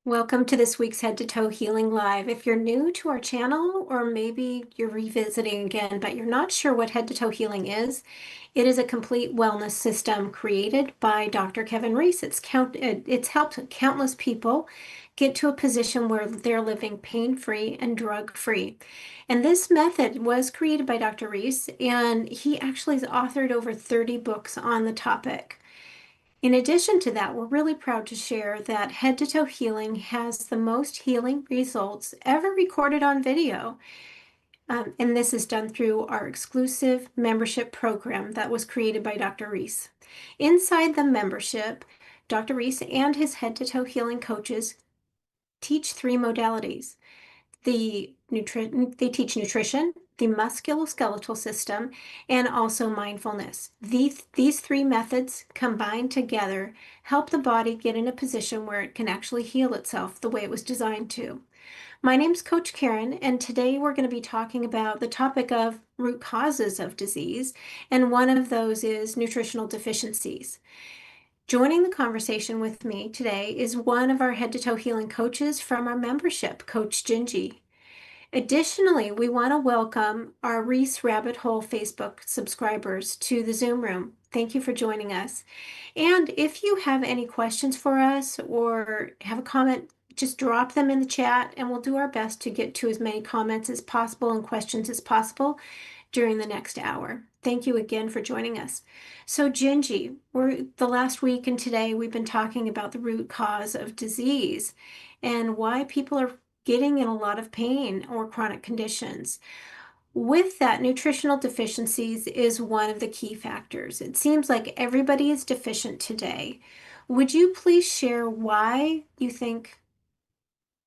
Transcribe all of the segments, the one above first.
Welcome to this week's Head to Toe Healing Live. If you're new to our channel, or maybe you're revisiting again, but you're not sure what Head to Toe Healing is, it is a complete wellness system created by Dr. Kevin Reese. It's helped countless people get to a position where they're living pain-free and drug-free. And this method was created by Dr. Reese, and he actually has authored over 30 books on the topic. In addition to that, we're really proud to share that Head to Toe Healing has the most healing results ever recorded on video. And this is done through our exclusive membership program that was created by Dr. Reese. Inside the membership, Dr. Reese and his Head to Toe Healing coaches teach three modalities. They teach nutrition, the musculoskeletal system, and also mindfulness. These three methods combined together help the body get in a position where it can actually heal itself the way it was designed to. My name's Coach Karen, and today we're going to be talking about the topic of root causes of disease, and one of those is nutritional deficiencies. Joining the conversation with me today is one of our Head to Toe Healing coaches from our membership, Coach Gingy. Additionally, we want to welcome our Reese Rabbit Hole Facebook subscribers to the Zoom room. Thank you for joining us. And if you have any questions for us or have a comment, just drop them in the chat and we'll do our best to get to as many comments as possible and questions as possible during the next hour. Thank you again for joining us. So Gingy, the last week and today we've been talking about the root cause of disease and why people are getting in a lot of pain or chronic conditions. With that, nutritional deficiencies is one of the key factors. It seems like everybody is deficient today. Would you please share why do you think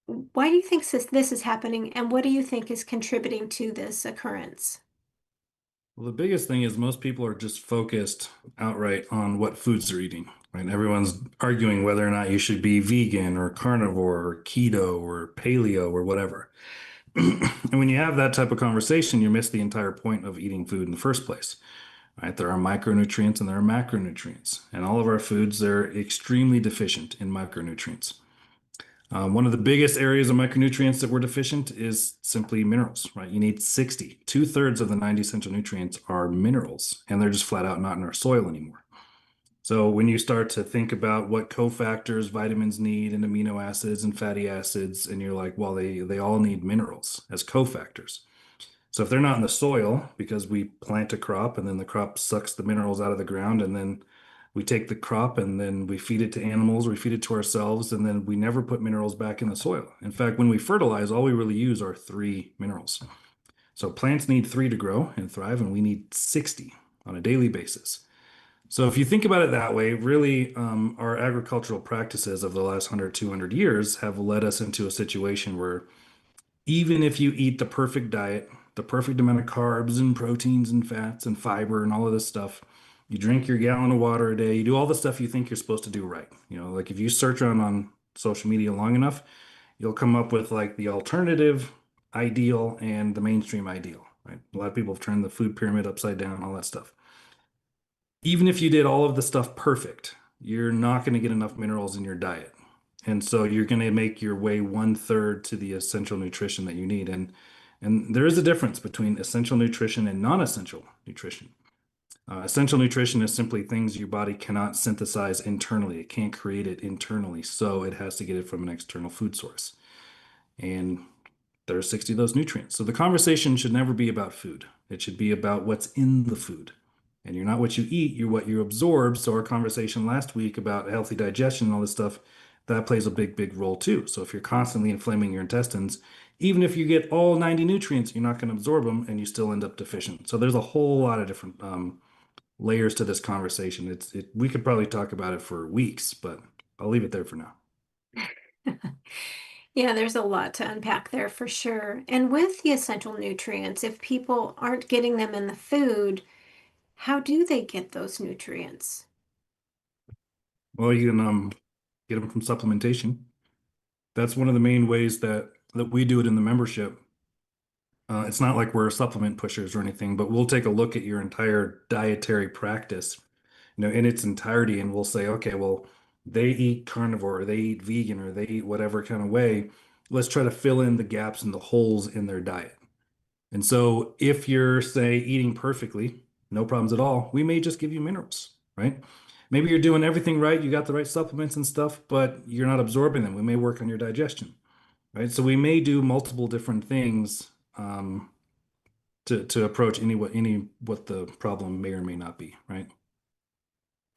this is happening, and what do you think is contributing to this occurrence? Well, the biggest thing is most people are just focused outright on what foods they're eating, right? Everyone's arguing whether or not you should be vegan or carnivore or keto or paleo or whatever. And when you have that type of conversation, you miss the entire point of eating food in the first place, right? There are micronutrients and there are macronutrients, and all of our foods, they're extremely deficient in micronutrients. One of the biggest areas of micronutrients that we're deficient is simply minerals, right? You need 60. 2/3 of the 90 essential nutrients are minerals, and they're just flat out not in our soil anymore. So when you start to think about what cofactors vitamins need and amino acids and fatty acids, and you're like, well, they all need minerals as cofactors. So if they're not in the soil, because we plant a crop and then the crop sucks the minerals out of the ground, and then we take the crop and then we feed it to animals, we feed it to ourselves, and then we never put minerals back in the soil. In fact, when we fertilize, all we really use are 3 minerals. So plants need 3 to grow and thrive, and we need 60 on a daily basis. So if you think about it that way, really, our agricultural practices of the last 100, 200 years have led us into a situation where even if you eat the perfect diet, the perfect amount of carbs and proteins and fats and fiber and all of this stuff, you drink your gallon of water a day, you do all the stuff you think you're supposed to do right. Like if you search around on social media long enough, you'll come up with like the alternative ideal and the mainstream ideal, right? A lot of people have turned the food pyramid upside down, all that stuff. Even if you did all of the stuff perfect, you're not going to get enough minerals in your diet. And so you're going to make your way 1/3 to the essential nutrition that you need. And there is a difference between essential nutrition and non-essential nutrition. Essential nutrition is simply things your body cannot synthesize internally. It can't create it internally, so it has to get it from an external food source. And there are 60 of those nutrients. So the conversation should never be about food. It should be about what's in the food. And you're not what you eat, you're what you absorb. So our conversation last week about healthy digestion and all this stuff, that plays a big, big role too. So if you're constantly inflaming your intestines, even if you get all 90 nutrients, you're not going to absorb them and you still end up deficient. So there's a whole lot of different layers to this conversation. We could probably talk about it for weeks, but I'll leave it there for now. Yeah, there's a lot to unpack there for sure. And with the essential nutrients, if people aren't getting them in the food, how do they get those nutrients? Well, you can get them from supplementation. That's one of the main ways that we do it in the membership. It's not like we're supplement pushers or anything, but we'll take a look at your entire dietary practice, in its entirety, and we'll say, okay, well, They eat carnivore, or they eat vegan, or they eat whatever kind of way. Let's try to fill in the gaps and the holes in their diet. And so if you're, say, eating perfectly, no problems at all, we may just give you minerals, right? Maybe you're doing everything right, you got the right supplements and stuff, but you're not absorbing them. We may work on your digestion, right? So we may do multiple different things to approach what the problem may or may not be, right?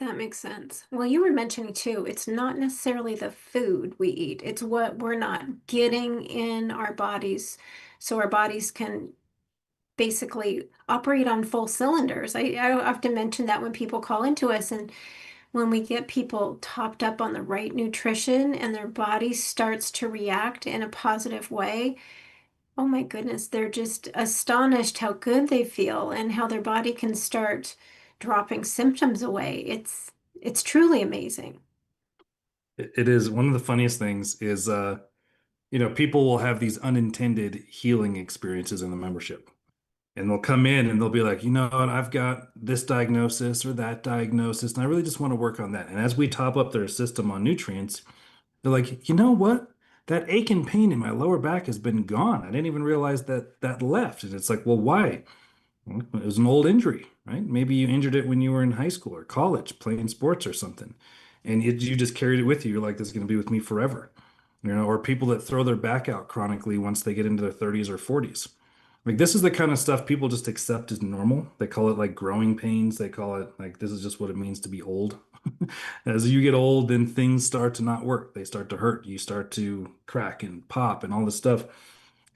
That makes sense. Well, you were mentioning too, it's not necessarily the food we eat, it's what we're not getting in our bodies so our bodies can basically operate on full cylinders. I often mention that when people call into us, and when we get people topped up on the right nutrition and their body starts to react in a positive way, oh my goodness, they're just astonished how good they feel and how their body can start dropping symptoms away. It's truly amazing. It is one of the funniest things is people will have these unintended healing experiences in the membership. And they'll come in and they'll be like, you know what, I've got this diagnosis or that diagnosis, and I really just want to work on that. And as we top up their system on nutrients, they're like, you know what? That ache and pain in my lower back has been gone. I didn't even realize that left. And it's like, well, why? Well, it was an old injury, right? Maybe you injured it when you were in high school or college playing sports or something. And you just carried it with you. You're like, this is going to be with me forever. Or people that throw their back out chronically once they get into their 30s or 40s. Like this is the kind of stuff people just accept as normal. They call it like growing pains. They call it like this is just what it means to be old. As you get old, then things start to not work. They start to hurt. You start to crack and pop and all this stuff.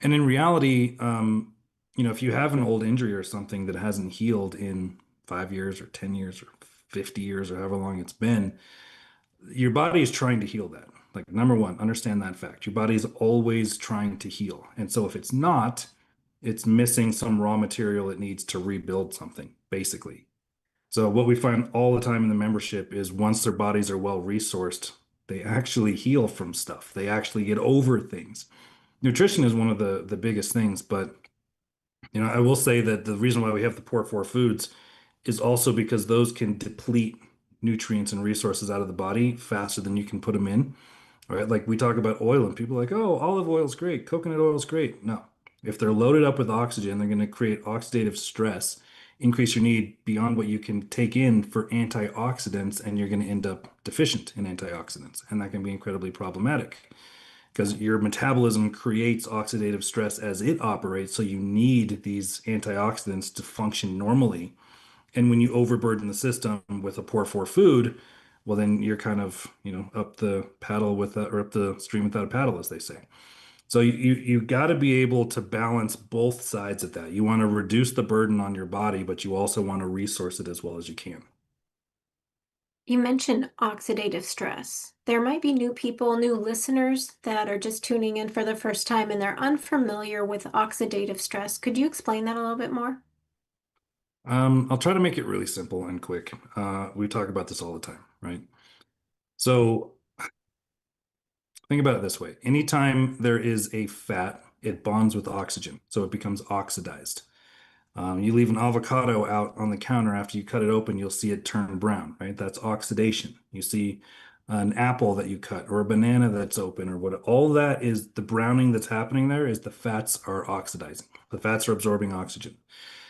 And in reality, if you have an old injury or something that hasn't healed in 5 years or 10 years or 50 years or however long it's been, your body is trying to heal that. Like, number one, understand that fact. Your body is always trying to heal. And so if it's not, it's missing some raw material it needs to rebuild something, basically. So what we find all the time in the membership is once their bodies are well resourced, they actually heal from stuff. They actually get over things. Nutrition is one of the biggest things, but I will say that the reason why we have the poor four foods is also because those can deplete nutrients and resources out of the body faster than you can put them in. All right. Like we talk about oil and people are like, oh, olive oil is great. Coconut oil is great. No, if they're loaded up with oxygen, they're going to create oxidative stress, increase your need beyond what you can take in for antioxidants, and you're going to end up deficient in antioxidants. And that can be incredibly problematic because your metabolism creates oxidative stress as it operates. So you need these antioxidants to function normally. And when you overburden the system with a poor for food, well, then you're kind of, up the paddle or up the stream without a paddle, as they say. So you got to be able to balance both sides of that. You want to reduce the burden on your body, but you also want to resource it as well as you can. You mentioned oxidative stress. There might be new people, new listeners that are just tuning in for the first time and they're unfamiliar with oxidative stress. Could you explain that a little bit more? I'll try to make it really simple and quick. We talk about this all the time, right? So think about it this way. Anytime there is a fat, it bonds with oxygen, so it becomes oxidized. You leave an avocado out on the counter after you cut it open, you'll see it turn brown, right? That's oxidation. You see an apple that you cut or a banana that's open or what, all that is the browning that's happening there is the fats are oxidizing. The fats are absorbing oxygen.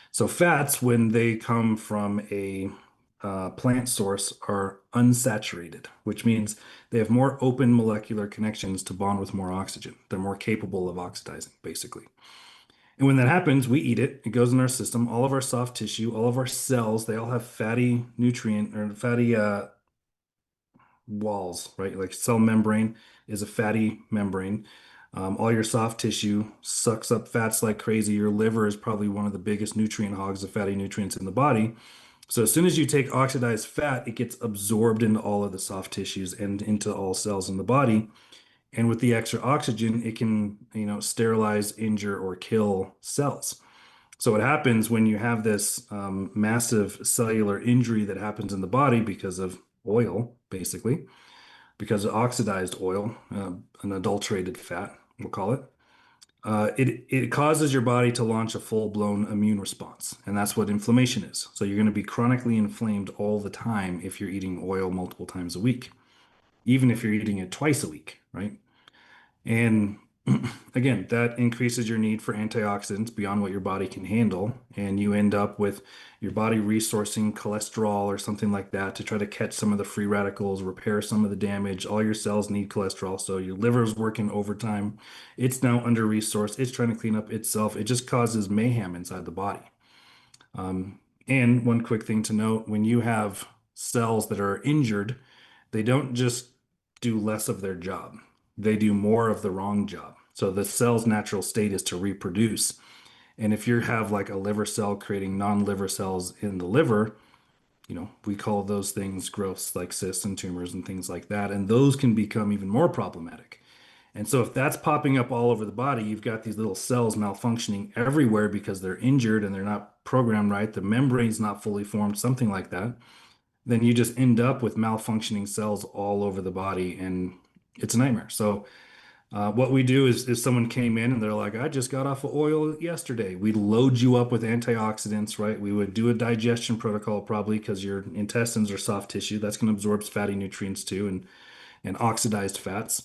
So fats, when they come from a plant source, are unsaturated, which means they have more open molecular connections to bond with more oxygen. They're more capable of oxidizing, basically. And when that happens, we eat it. It goes in our system. All of our soft tissue, all of our cells, they all have fatty nutrient or fatty walls, right? Like cell membrane is a fatty membrane. All your soft tissue sucks up fats like crazy. Your liver is probably one of the biggest nutrient hogs of fatty nutrients in the body. So as soon as you take oxidized fat, it gets absorbed into all of the soft tissues and into all cells in the body. And with the extra oxygen, it can, sterilize, injure, or kill cells. So what happens when you have this massive cellular injury that happens in the body because of oil, basically, because of oxidized oil, an adulterated fat, we'll call it, it causes your body to launch a full-blown immune response, and that's what inflammation is. So you're going to be chronically inflamed all the time if you're eating oil multiple times a week. even if you're eating it twice a week, right? And again, that increases your need for antioxidants beyond what your body can handle. And you end up with your body resourcing cholesterol or something like that to try to catch some of the free radicals, repair some of the damage. All your cells need cholesterol. So your liver is working overtime. It's now under resourced. It's trying to clean up itself. It just causes mayhem inside the body. Um, and one quick thing to note, when you have cells that are injured, they don't just do less of their job. They do more of the wrong job. So the cell's natural state is to reproduce. And if you have like a liver cell creating non-liver cells in the liver, we call those things growths like cysts and tumors and things like that. And those can become even more problematic. And so if that's popping up all over the body, you've got these little cells malfunctioning everywhere because they're injured and they're not programmed right. The membrane's not fully formed, something like that. Then you just end up with malfunctioning cells all over the body, and it's a nightmare. So what we do is if someone came in and they're like, I just got off of oil yesterday, we'd load you up with antioxidants, right? We would do a digestion protocol probably because your intestines are soft tissue. That's going to absorb fatty nutrients too and oxidized fats.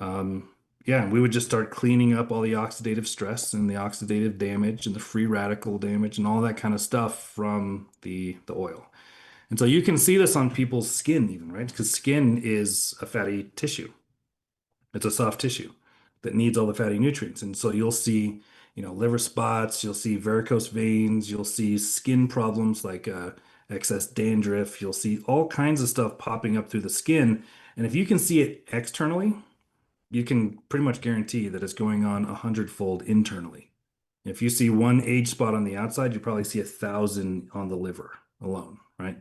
Um, yeah, and we would just start cleaning up all the oxidative stress and the oxidative damage and the free radical damage and all that kind of stuff from the oil. And so you can see this on people's skin even, right? Because skin is a fatty tissue. It's a soft tissue that needs all the fatty nutrients. And so you'll see, liver spots, you'll see varicose veins, you'll see skin problems like excess dandruff, you'll see all kinds of stuff popping up through the skin. And if you can see it externally, you can pretty much guarantee that it's going on 100-fold internally. If you see one age spot on the outside, you probably see 1,000 on the liver alone, right?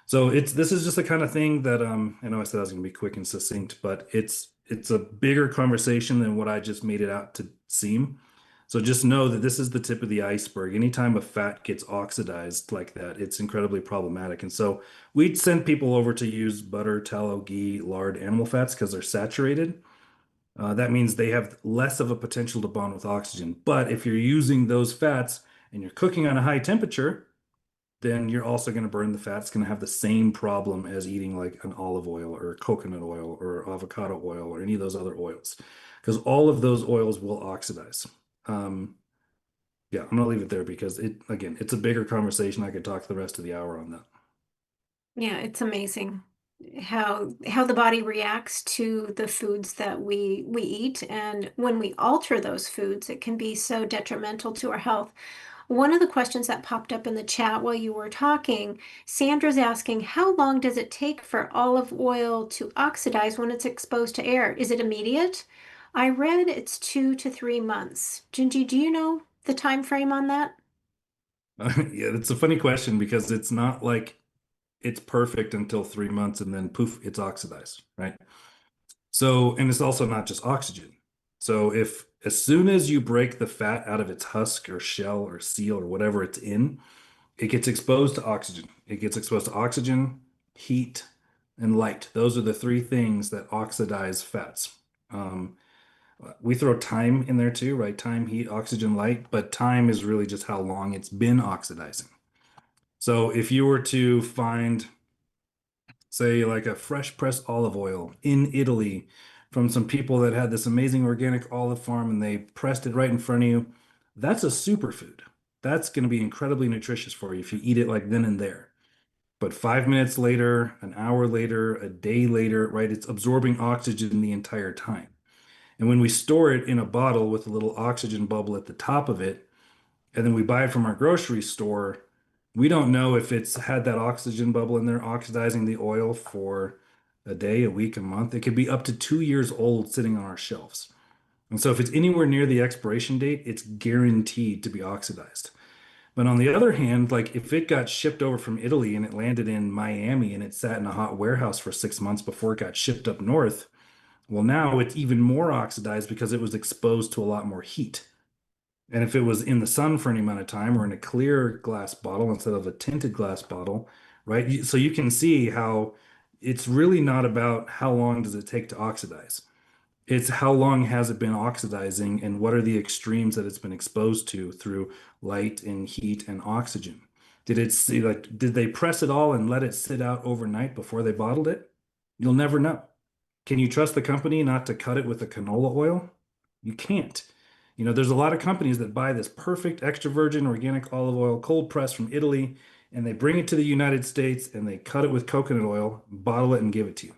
So this is just the kind of thing that I know I said I was going to be quick and succinct, but it's a bigger conversation than what I just made it out to seem. So just know that this is the tip of the iceberg. Anytime a fat gets oxidized like that, it's incredibly problematic. And so we'd send people over to use butter, tallow, ghee, lard, animal fats because they're saturated. That means they have less of a potential to bond with oxygen. But if you're using those fats and you're cooking on a high temperature, then you're also going to burn the fat. It's going to have the same problem as eating like an olive oil or coconut oil or avocado oil or any of those other oils, because all of those oils will oxidize. Um, yeah, I'm going to leave it there because again, it's a bigger conversation. I could talk the rest of the hour on that. Yeah, it's amazing how the body reacts to the foods that we eat, and when we alter those foods, it can be so detrimental to our health. One of the questions that popped up in the chat while you were talking, Sandra's asking, how long does it take for olive oil to oxidize when it's exposed to air? Is it immediate? I read it's 2 to 3 months. Gingy, do you know the time frame on that? Yeah, it's a funny question because it's not like it's perfect until 3 months and then poof, it's oxidized, right? So, and it's also not just oxygen. So, if as soon as you break the fat out of its husk or shell or seal or whatever it's in, it gets exposed to oxygen. It gets exposed to oxygen, heat, and light. Those are the three things that oxidize fats. Um, we throw time in there too, right? Time, heat, oxygen, light, but time is really just how long it's been oxidizing. So if you were to find, say, like a fresh pressed olive oil in Italy from some people that had this amazing organic olive farm and they pressed it right in front of you, that's a superfood. That's going to be incredibly nutritious for you if you eat it like then and there. But 5 minutes later, an hour later, a day later, right, it's absorbing oxygen the entire time. And when we store it in a bottle with a little oxygen bubble at the top of it, and then we buy it from our grocery store, we don't know if it's had that oxygen bubble in there oxidizing the oil for a day, a week, a month. It could be up to 2 years old sitting on our shelves. And so if it's anywhere near the expiration date, it's guaranteed to be oxidized. But on the other hand, like if it got shipped over from Italy and it landed in Miami and it sat in a hot warehouse for 6 months before it got shipped up north, well, now it's even more oxidized because it was exposed to a lot more heat. And if it was in the sun for any amount of time or in a clear glass bottle instead of a tinted glass bottle, right? So you can see how it's really not about how long does it take to oxidize. It's how long has it been oxidizing and what are the extremes that it's been exposed to through light and heat and oxygen. Did it see like did they press it all and let it sit out overnight before they bottled it? You'll never know. Can you trust the company not to cut it with a canola oil? You can't. There's a lot of companies that buy this perfect extra virgin organic olive oil, cold pressed from Italy, and they bring it to the United States and they cut it with coconut oil, bottle it, and give it to you.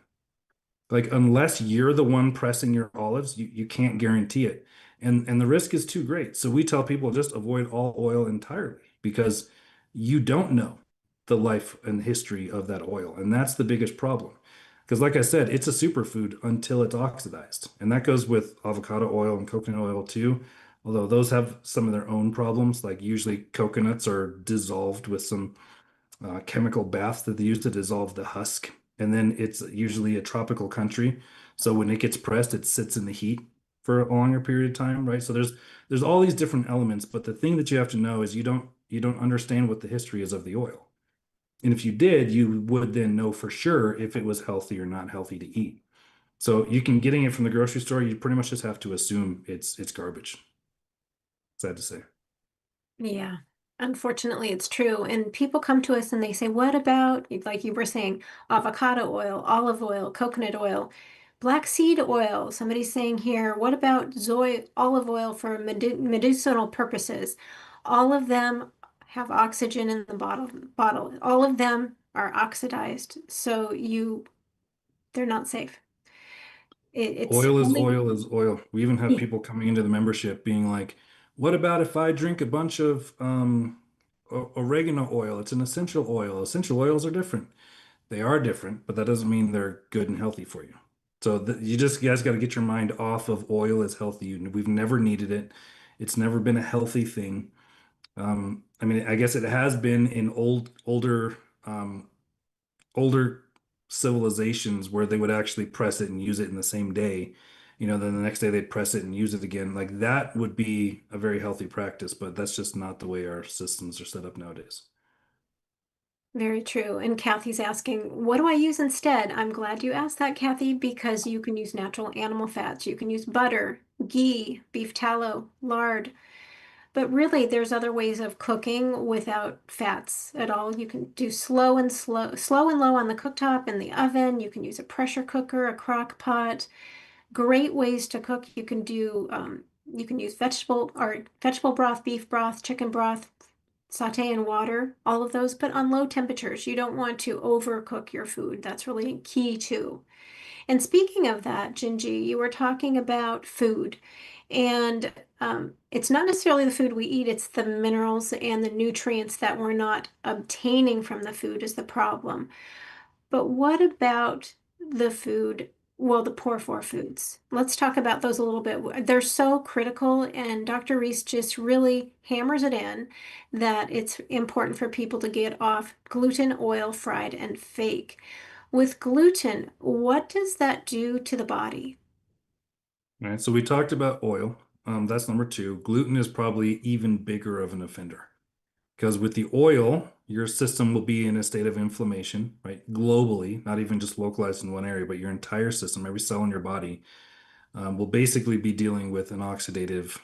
Like unless you're the one pressing your olives, you can't guarantee it. And the risk is too great. So we tell people just avoid all oil entirely because you don't know the life and history of that oil. And that's the biggest problem. Because like I said, it's a superfood until it's oxidized. And that goes with avocado oil and coconut oil too. Although those have some of their own problems, like usually coconuts are dissolved with some chemical baths that they use to dissolve the husk. And then it's usually a tropical country. So when it gets pressed, it sits in the heat for a longer period of time, right? So there's all these different elements, but the thing that you have to know is you don't understand what the history is of the oil. And if you did, you would then know for sure if it was healthy or not healthy to eat. So you can getting it from the grocery store, you pretty much just have to assume it's garbage. Sad to say. Yeah, unfortunately, it's true. And people come to us and they say, what about, like you were saying, avocado oil, olive oil, coconut oil, black seed oil? Somebody's saying here, what about soy olive oil for medicinal purposes? All of them have oxygen in the bottle. All of them are oxidized. So they're not safe. It's Oil is only, oil is oil. We even have yeah, people coming into the membership being like, what about if I drink a bunch of oregano oil? It's an essential oil. Essential oils are different. They are different, but that doesn't mean they're good and healthy for you. So you guys got to get your mind off of oil as healthy. We've never needed it. It's never been a healthy thing. I mean, I guess it has been in um, older civilizations where they would actually press it and use it in the same day. Then the next day they'd press it and use it again. Like that would be a very healthy practice, but that's just not the way our systems are set up nowadays. very true. And Kathy's asking, what do I use instead? I'm glad you asked that, Kathy, because you can use natural animal fats. You can use butter, ghee, beef tallow, lard. But really, there's other ways of cooking without fats at all. You can do slow and low on the cooktop in the oven. You can use a pressure cooker, a crock pot. Great ways to cook. You can use vegetable broth, beef broth, chicken broth, saute in water, all of those, but on low temperatures. You don't want to overcook your food. That's really key too. And speaking of that, Gingy, you were talking about food, and it's not necessarily the food we eat, it's the minerals and the nutrients that we're not obtaining from the food is the problem. But what about the food? Well, the poor four foods. Let's talk about those a little bit. They're so critical, and Dr. Reese just really hammers it in that it's important for people to get off gluten, oil, fried, and fake. With gluten, what does that do to the body? All right. So we talked about oil. That's number two. Gluten is probably even bigger of an offender because with the oil, your system will be in a state of inflammation, right? Globally, not even just localized in one area, but your entire system, every cell in your body will basically be dealing with an oxidative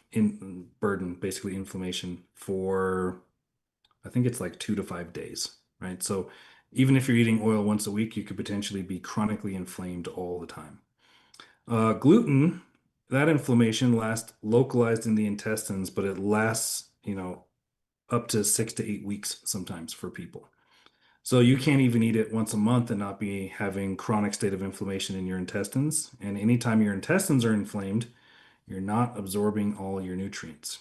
burden, basically inflammation for, I think it's like 2 to 5 days, right? So even if you're eating oil once a week, you could potentially be chronically inflamed all the time. Gluten, that inflammation lasts localized in the intestines, but it lasts, up to 6 to 8 weeks sometimes for people. So you can't even eat it once a month and not be having chronic state of inflammation in your intestines. And anytime your intestines are inflamed, you're not absorbing all your nutrients,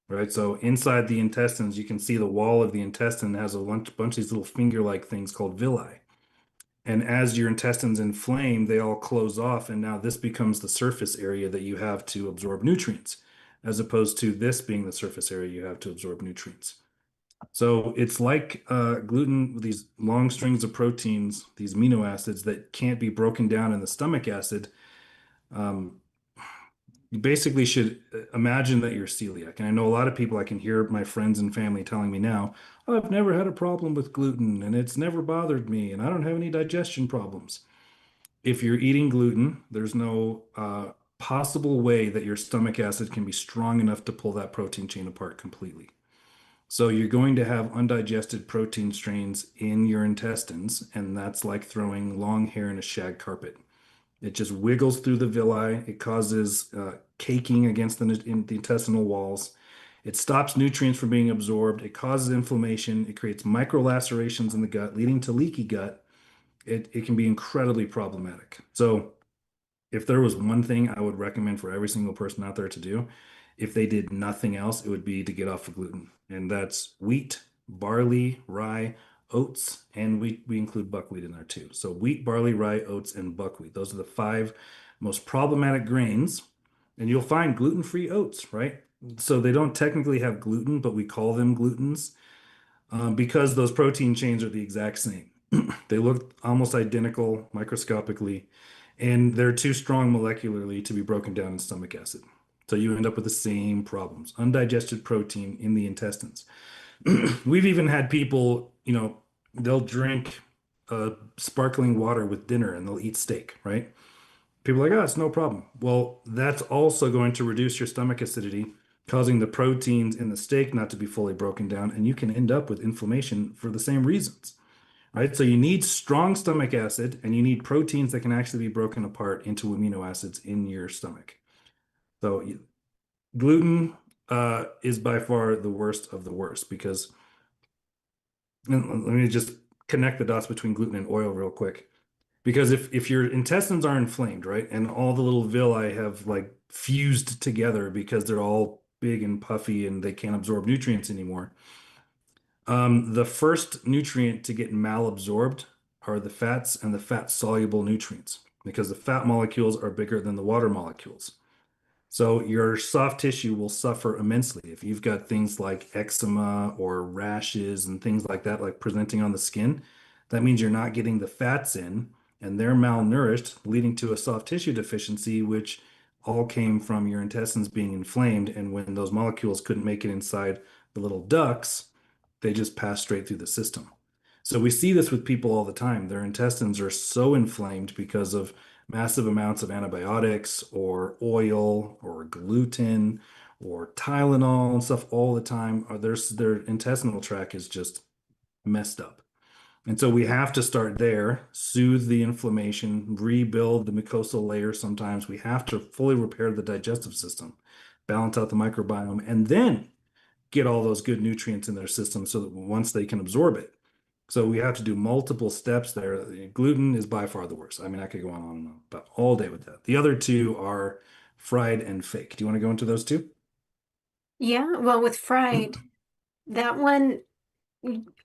right? So inside the intestines, you can see the wall of the intestine has a bunch of these little finger-like things called villi. And as your intestines inflame, they all close off, and now this becomes the surface area that you have to absorb nutrients, as opposed to this being the surface area you have to absorb nutrients. So it's like gluten, these long strings of proteins, these amino acids that can't be broken down in the stomach acid. Um, you basically should imagine that you're celiac. And I know a lot of people, I can hear my friends and family telling me now, oh, I've never had a problem with gluten and it's never bothered me and I don't have any digestion problems. If you're eating gluten, there's no possible way that your stomach acid can be strong enough to pull that protein chain apart completely. So you're going to have undigested protein strains in your intestines, and that's like throwing long hair in a shag carpet. It just wiggles through the villi. It causes caking against in the intestinal walls. It stops nutrients from being absorbed. It causes inflammation. It creates micro lacerations in the gut, leading to leaky gut. It can be incredibly problematic. So if there was one thing I would recommend for every single person out there to do, if they did nothing else, it would be to get off of gluten. And that's wheat, barley, rye, oats, and we include buckwheat in there too. So wheat, barley, rye, oats, and buckwheat. Those are the five most problematic grains. And you'll find gluten-free oats, right? So they don't technically have gluten, but we call them glutens because those protein chains are the exact same. They look almost identical microscopically, and they're too strong molecularly to be broken down in stomach acid. So you end up with the same problems, undigested protein in the intestines. We've even had people, they'll drink sparkling water with dinner and they'll eat steak, right? People are like, oh, it's no problem. Well, that's also going to reduce your stomach acidity, causing the proteins in the steak not to be fully broken down, and you can end up with inflammation for the same reasons, right? So you need strong stomach acid and you need proteins that can actually be broken apart into amino acids in your stomach. So gluten is by far the worst of the worst because, and let me just connect the dots between gluten and oil real quick. Because if your intestines are inflamed, right, and all the little villi have like fused together because they're all big and puffy and they can't absorb nutrients anymore, the first nutrient to get malabsorbed are the fats and the fat soluble nutrients because the fat molecules are bigger than the water molecules. So your soft tissue will suffer immensely if you've got things like eczema or rashes and things like that, like presenting on the skin. That means you're not getting the fats in, and they're malnourished, leading to a soft tissue deficiency, which all came from your intestines being inflamed. And when those molecules couldn't make it inside the little ducts, they just pass straight through the system. So we see this with people all the time. Their intestines are so inflamed because of massive amounts of antibiotics or oil or gluten or Tylenol and stuff all the time. Or their intestinal tract is just messed up. And so we have to start there, soothe the inflammation, rebuild the mucosal layer sometimes. We have to fully repair the digestive system, balance out the microbiome, and then get all those good nutrients in their system so that once they can absorb it. So we have to do multiple steps there. Gluten is by far the worst. I mean, I could go on and on about all day with that. The other two are fried and fake. Do you want to go into those two? Yeah, well, with fried, that one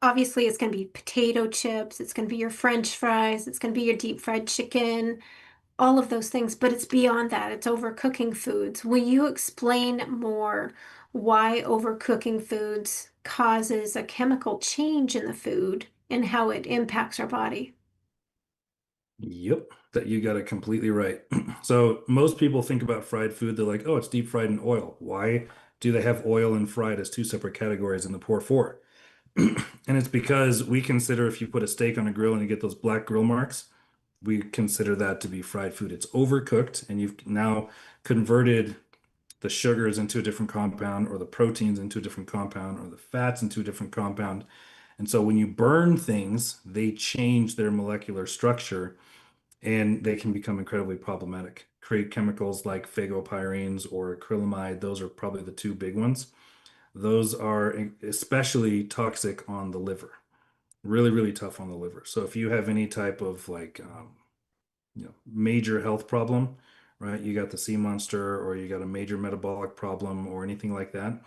obviously it's going to be potato chips, it's going to be your French fries, it's going to be your deep fried chicken, all of those things, but it's beyond that. It's overcooking foods. Will you explain more why overcooking foods causes a chemical change in the food and how it impacts our body? Yep, that you got it completely right. So most people think about fried food, they're like, oh, it's deep fried in oil. Why do they have oil and fried as two separate categories in the Poor Four? And it's because we consider if you put a steak on a grill and you get those black grill marks, we consider that to be fried food. It's overcooked, and you've now converted the sugars into a different compound, or the proteins into a different compound, or the fats into a different compound. And so when you burn things, they change their molecular structure and they can become incredibly problematic. Create chemicals like phagopyrenes or acrylamide. Those are probably the two big ones. Those are especially toxic on the liver. Really, really tough on the liver. So if you have any type of like major health problem, right? You got the sea monster or you got a major metabolic problem or anything like that.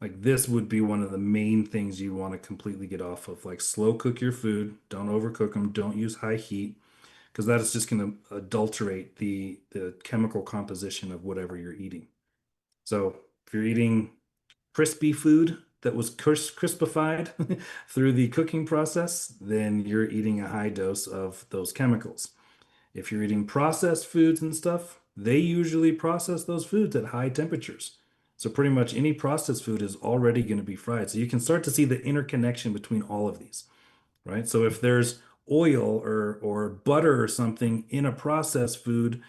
Like this would be one of the main things you want to completely get off of. Like slow cook your food, don't overcook them, don't use high heat because that is just going to adulterate the chemical composition of whatever you're eating. So if you're eating crispy food that was crispified through the cooking process, then you're eating a high dose of those chemicals. If you're eating processed foods and stuff, they usually process those foods at high temperatures. So pretty much any processed food is already going to be fried. So you can start to see the interconnection between all of these, right? So if there's oil or butter or something in a processed food,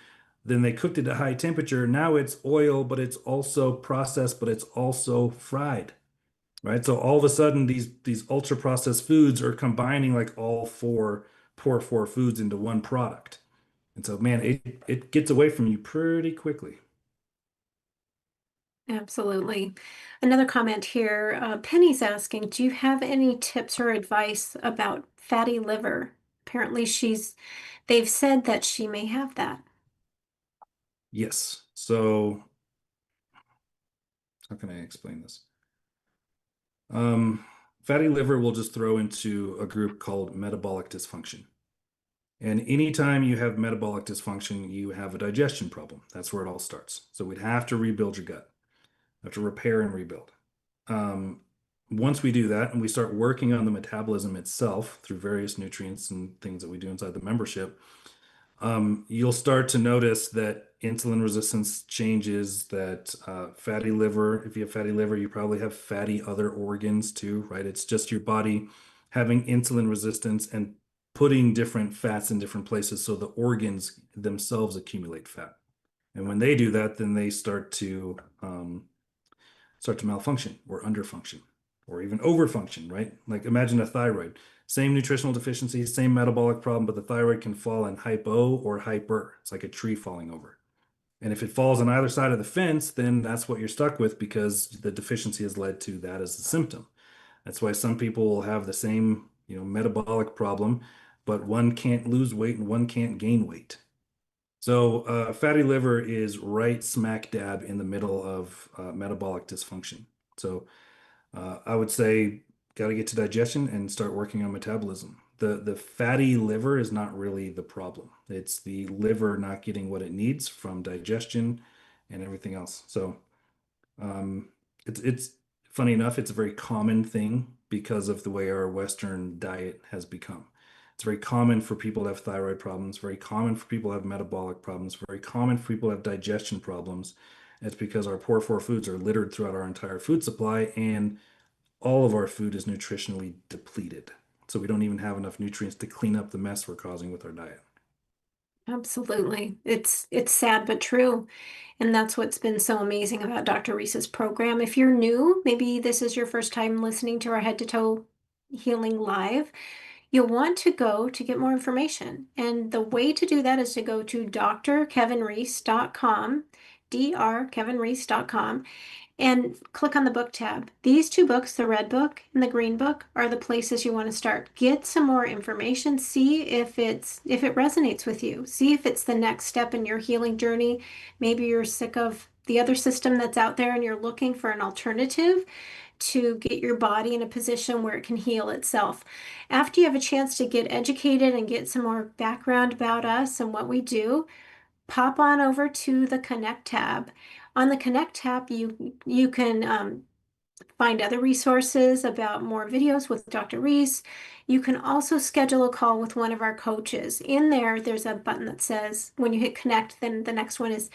then they cooked it at high temperature. Now it's oil, but it's also processed, but it's also fried. right? So all of a sudden, these ultra processed foods are combining like all four poor four foods into one product. And so, man, it gets away from you pretty quickly. Absolutely. Another comment here, Penny's asking, do you have any tips or advice about fatty liver? Apparently they've said that she may have that. Yes. So how can I explain this? Um, Fatty liver will just throw into a group called metabolic dysfunction. And anytime you have metabolic dysfunction, you have a digestion problem. That's where it all starts. So we'd have to rebuild your gut, have to repair and rebuild. Um, Once we do that and we start working on the metabolism itself through various nutrients and things that we do inside the membership, you'll start to notice that insulin resistance changes, that fatty liver, if you have fatty liver, you probably have fatty other organs too, right? It's just your body having insulin resistance and putting different fats in different places so the organs themselves accumulate fat. And when they do that, then they start to malfunction or underfunction or even overfunction, right? Like imagine a thyroid, same nutritional deficiency, same metabolic problem, but the thyroid can fall in hypo or hyper. It's like a tree falling over. And if it falls on either side of the fence, then that's what you're stuck with because the deficiency has led to that as a symptom. That's why some people will have the same, metabolic problem, but one can't lose weight and one can't gain weight. So, fatty liver is right smack dab in the middle of metabolic dysfunction. So, I would say got to get to digestion and start working on metabolism. The fatty liver is not really the problem. It's the liver not getting what it needs from digestion and everything else. So it's funny enough, it's a very common thing because of the way our Western diet has become. It's very common for people to have thyroid problems, very common for people to have metabolic problems, very common for people to have digestion problems. It's because our poor four foods are littered throughout our entire food supply, and all of our food is nutritionally depleted. So we don't even have enough nutrients to clean up the mess we're causing with our diet. Absolutely. It's sad but true. And that's what's been so amazing about Dr. Reese's program. If you're new, maybe this is your first time listening to our Head to Toe Healing Live, you'll want to go to get more information. And the way to do that is to go to drkevinreese.com, drkevinreese.com, and click on the book tab. These two books, the red book and the green book, are the places you want to start. Get some more information, see if it resonates with you. See if it's the next step in your healing journey. Maybe you're sick of the other system that's out there and you're looking for an alternative to get your body in a position where it can heal itself. After you have a chance to get educated and get some more background about us and what we do, pop on over to the Connect tab. On the Connect tab, you can find other resources about more videos with Dr. Reese. You can also schedule a call with one of our coaches. In there, there's a button that says when you hit Connect, then the next one is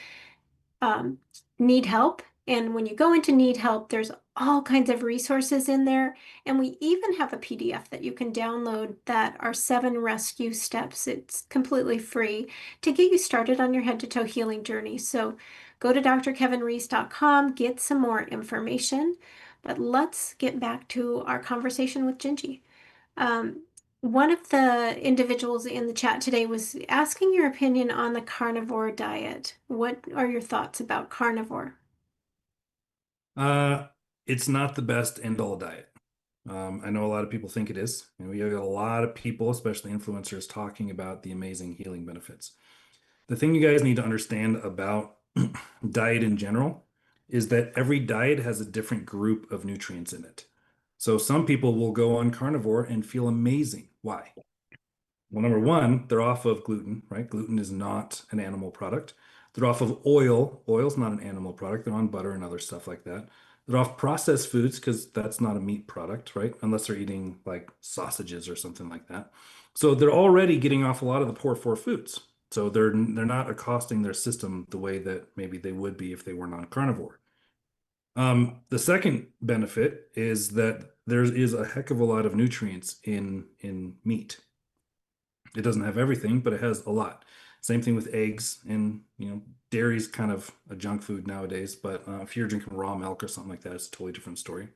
um, need help. And when you go into need help, there's all kinds of resources in there. And we even have a PDF that you can download that are 7 rescue steps. It's completely free to get you started on your head to toe healing journey. So go to drkevinreese.com, get some more information. But let's get back to our conversation with Gingy. Um, one of the individuals in the chat today was asking your opinion on the carnivore diet. What are your thoughts about carnivore? Uh, it's not the best end all diet. I know a lot of people think it is, and we have a lot of people, especially influencers, talking about the amazing healing benefits. The thing you guys need to understand about diet in general is that every diet has a different group of nutrients in it. So some people will go on carnivore and feel amazing. Why? Well, number one, they're off of gluten, right? Gluten is not an animal product. They're off of oil. Oil's not an animal product. They're on butter and other stuff like that. They're off processed foods because that's not a meat product, right? Unless they're eating like sausages or something like that. So they're already getting off a lot of the poor four foods. So they're not accosting their system the way that maybe they would be if they were non-carnivore. The second benefit is that there is a heck of a lot of nutrients in meat. It doesn't have everything, but it has a lot. Same thing with eggs, and dairy's kind of a junk food nowadays. But if you're drinking raw milk or something like that, it's a totally different story.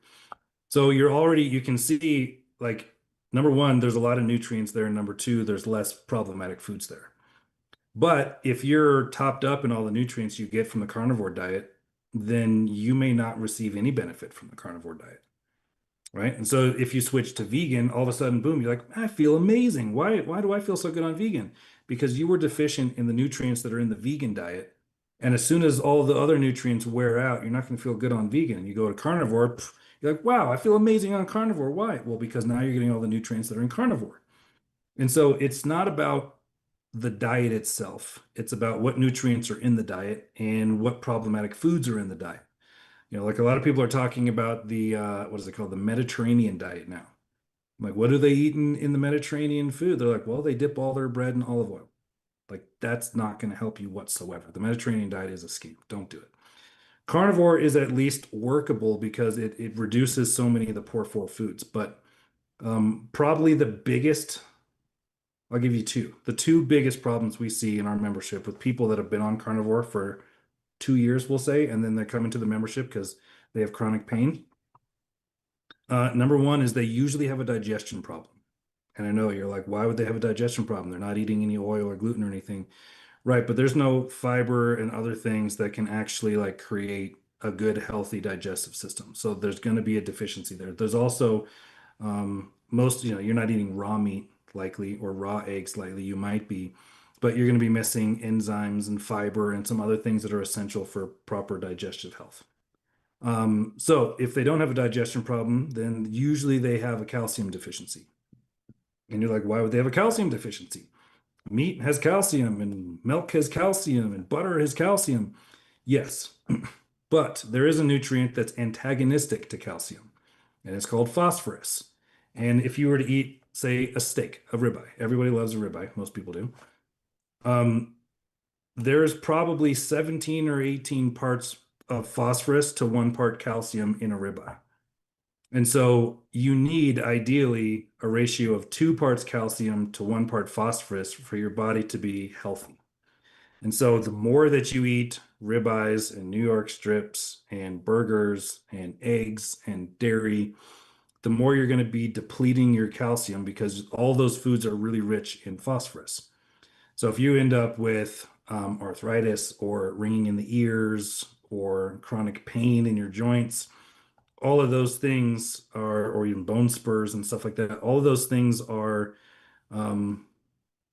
So you can see like number one, there's a lot of nutrients there. And number two, there's less problematic foods there. But if you're topped up in all the nutrients you get from the carnivore diet, then you may not receive any benefit from the carnivore diet. Right. And so if you switch to vegan, all of a sudden, boom, you're like, I feel amazing. Why do I feel so good on vegan? Because you were deficient in the nutrients that are in the vegan diet. And as soon as all the other nutrients wear out, you're not going to feel good on vegan. You go to carnivore, you're like, wow, I feel amazing on carnivore. Why? Well, because now you're getting all the nutrients that are in carnivore. And so it's not about the diet itself. It's about what nutrients are in the diet and what problematic foods are in the diet. Like a lot of people are talking about the what is it called? The Mediterranean diet now. I'm like, what do they eat in the Mediterranean food? They're like, well, they dip all their bread in olive oil. Like, that's not going to help you whatsoever. The Mediterranean diet is a scam. Don't do it. Carnivore is at least workable because it reduces so many of the poor four foods. But probably the biggest, I'll give you two. The two biggest problems we see in our membership with people that have been on carnivore for 2 years, we'll say, and then they're coming to the membership because they have chronic pain. Number one is they usually have a digestion problem. And I know you're like, why would they have a digestion problem? They're not eating any oil or gluten or anything. Right, but there's no fiber and other things that can actually like create a good, healthy digestive system. So there's going to be a deficiency there. There's also you're not eating raw meat likely or raw eggs likely. You might be, but you're going to be missing enzymes and fiber and some other things that are essential for proper digestive health. So if they don't have a digestion problem, then usually they have a calcium deficiency. And you're like, why would they have a calcium deficiency? Meat has calcium and milk has calcium and butter has calcium. Yes, but there is a nutrient that's antagonistic to calcium, and it's called phosphorus. And if you were to eat, say, a steak, a ribeye, everybody loves a ribeye, most people do. Um, there's probably 17 or 18 parts of phosphorus to 1 part calcium in a ribeye. And so you need ideally a ratio of 2 parts calcium to 1 part phosphorus for your body to be healthy. And so the more that you eat ribeyes and New York strips and burgers and eggs and dairy, the more you're going to be depleting your calcium because all those foods are really rich in phosphorus. So if you end up with arthritis or ringing in the ears or chronic pain in your joints, all of those things are, or even bone spurs and stuff like that, all of those things are um,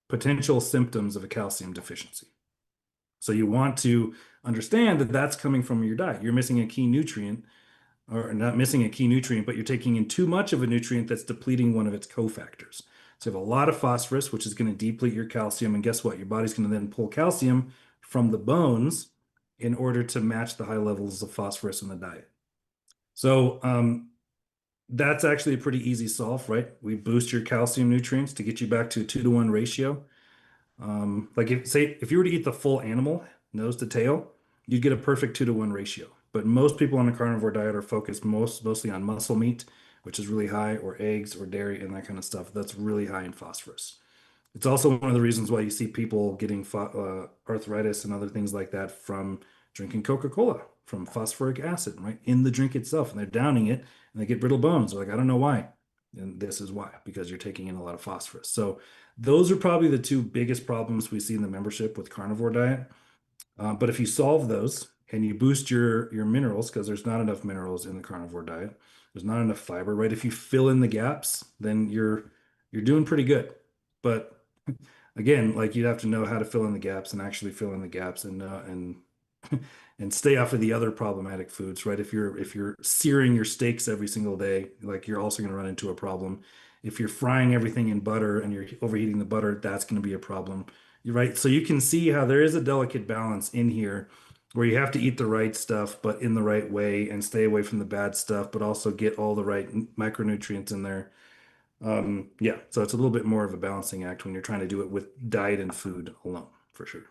potential symptoms of a calcium deficiency. So you want to understand that that's coming from your diet. You're missing a key nutrient, or not missing a key nutrient, but you're taking in too much of a nutrient that's depleting one of its cofactors. So you have a lot of phosphorus, which is going to deplete your calcium. And guess what? Your body's going to then pull calcium from the bones in order to match the high levels of phosphorus in the diet. So that's actually a pretty easy solve, right? We boost your calcium nutrients to get you back to a 2-to-1 ratio. Like if you were to eat the full animal, nose to tail, you'd get a perfect 2-to-1 ratio. But most people on a carnivore diet are focused mostly on muscle meat, which is really high, or eggs or dairy and that kind of stuff. That's really high in phosphorus. It's also one of the reasons why you see people getting arthritis and other things like that from drinking Coca-Cola, from phosphoric acid, right, in the drink itself. And they're downing it and they get brittle bones. They're like, I don't know why. And this is why, because you're taking in a lot of phosphorus. So those are probably the two biggest problems we see in the membership with carnivore diet. But if you solve those and you boost your minerals, because there's not enough minerals in the carnivore diet, there's not enough fiber, right? If you fill in the gaps, then you're doing pretty good. But again, like you'd have to know how to fill in the gaps and actually fill in the gaps and and stay off of the other problematic foods, right? If you're searing your steaks every single day, like you're also going to run into a problem. If you're frying everything in butter and you're overheating the butter, that's going to be a problem. You're right. So you can see how there is a delicate balance in here where you have to eat the right stuff, but in the right way and stay away from the bad stuff, but also get all the right micronutrients in there. Yeah, so it's a little bit more of a balancing act when you're trying to do it with diet and food alone, for sure.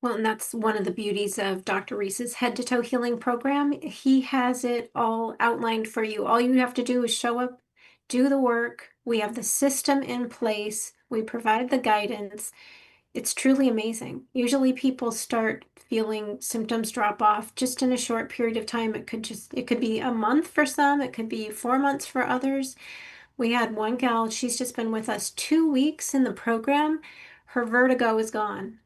Well, and that's one of the beauties of Dr. Reese's head to toe healing program. He has it all outlined for you. All you have to do is show up, do the work. We have the system in place. We provide the guidance. It's truly amazing. Usually people start feeling symptoms drop off just in a short period of time. It could be a month for some, it could be 4 months for others. We had one gal, she's just been with us 2 weeks in the program. Her vertigo is gone.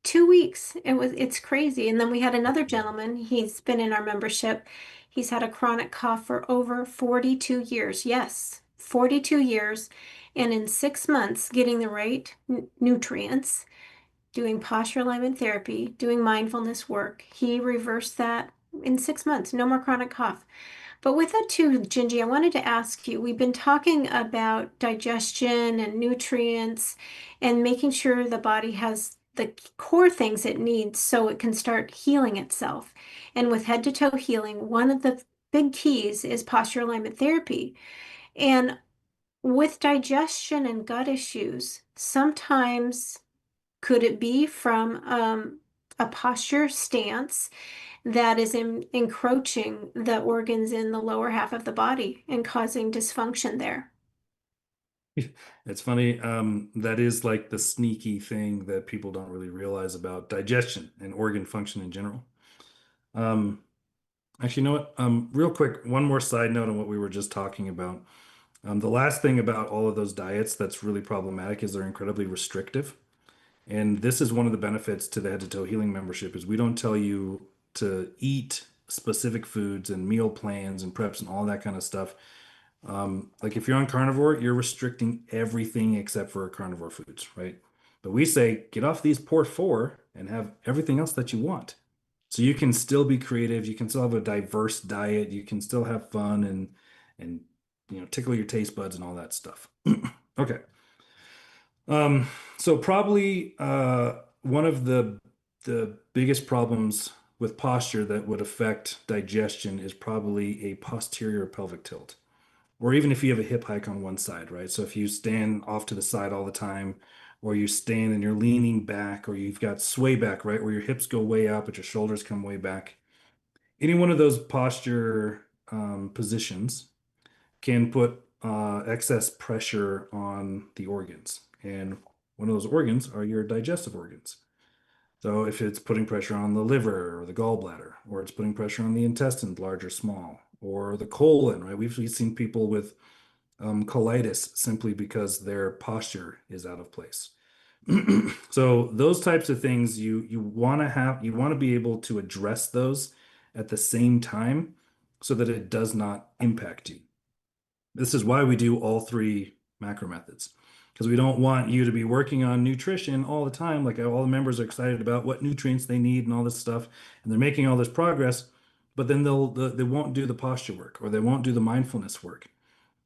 2 weeks. It's crazy. And then we had another gentleman, he's been in our membership. He's had a chronic cough for over 42 years. Yes, 42 years. And in 6 months, getting the right nutrients, doing posture alignment therapy, doing mindfulness work, he reversed that in 6 months. No more chronic cough. But with that too, Gingy, I wanted to ask you, we've been talking about digestion and nutrients and making sure the body has the core things it needs so it can start healing itself. And with head to toe healing, one of the big keys is posture alignment therapy. And with digestion and gut issues, sometimes could it be from a posture stance that is encroaching the organs in the lower half of the body and causing dysfunction there? It's funny. That is like the sneaky thing that people don't really realize about digestion and organ function in general. Um, Actually, you know what? Real quick, one more side note on what we were just talking about. The last thing about all of those diets that's really problematic is they're incredibly restrictive. And this is one of the benefits to the Head to Toe Healing membership is we don't tell you to eat specific foods and meal plans and preps and all that kind of stuff. Like if you're on carnivore, you're restricting everything except for carnivore foods, right? But we say get off these poor four and have everything else that you want. So you can still be creative, you can still have a diverse diet, you can still have fun and tickle your taste buds and all that stuff. Okay. So probably one of the biggest problems with posture that would affect digestion is probably a posterior pelvic tilt or even if you have a hip hike on one side, right? So if you stand off to the side all the time, or you stand and you're leaning back, or you've got sway back, right, where your hips go way up, but your shoulders come way back. Any one of those posture positions can put excess pressure on the organs. And one of those organs are your digestive organs. So if it's putting pressure on the liver or the gallbladder, or it's putting pressure on the intestines, large or small, or the colon, right? We've seen people with colitis simply because their posture is out of place. So those types of things you want to be able to address those at the same time so that it does not impact you. This is why we do all three macro methods because we don't want you to be working on nutrition all the time. Like all the members are excited about what nutrients they need and all this stuff, and they're making all this progress, but then they won't do the posture work or they won't do the mindfulness work.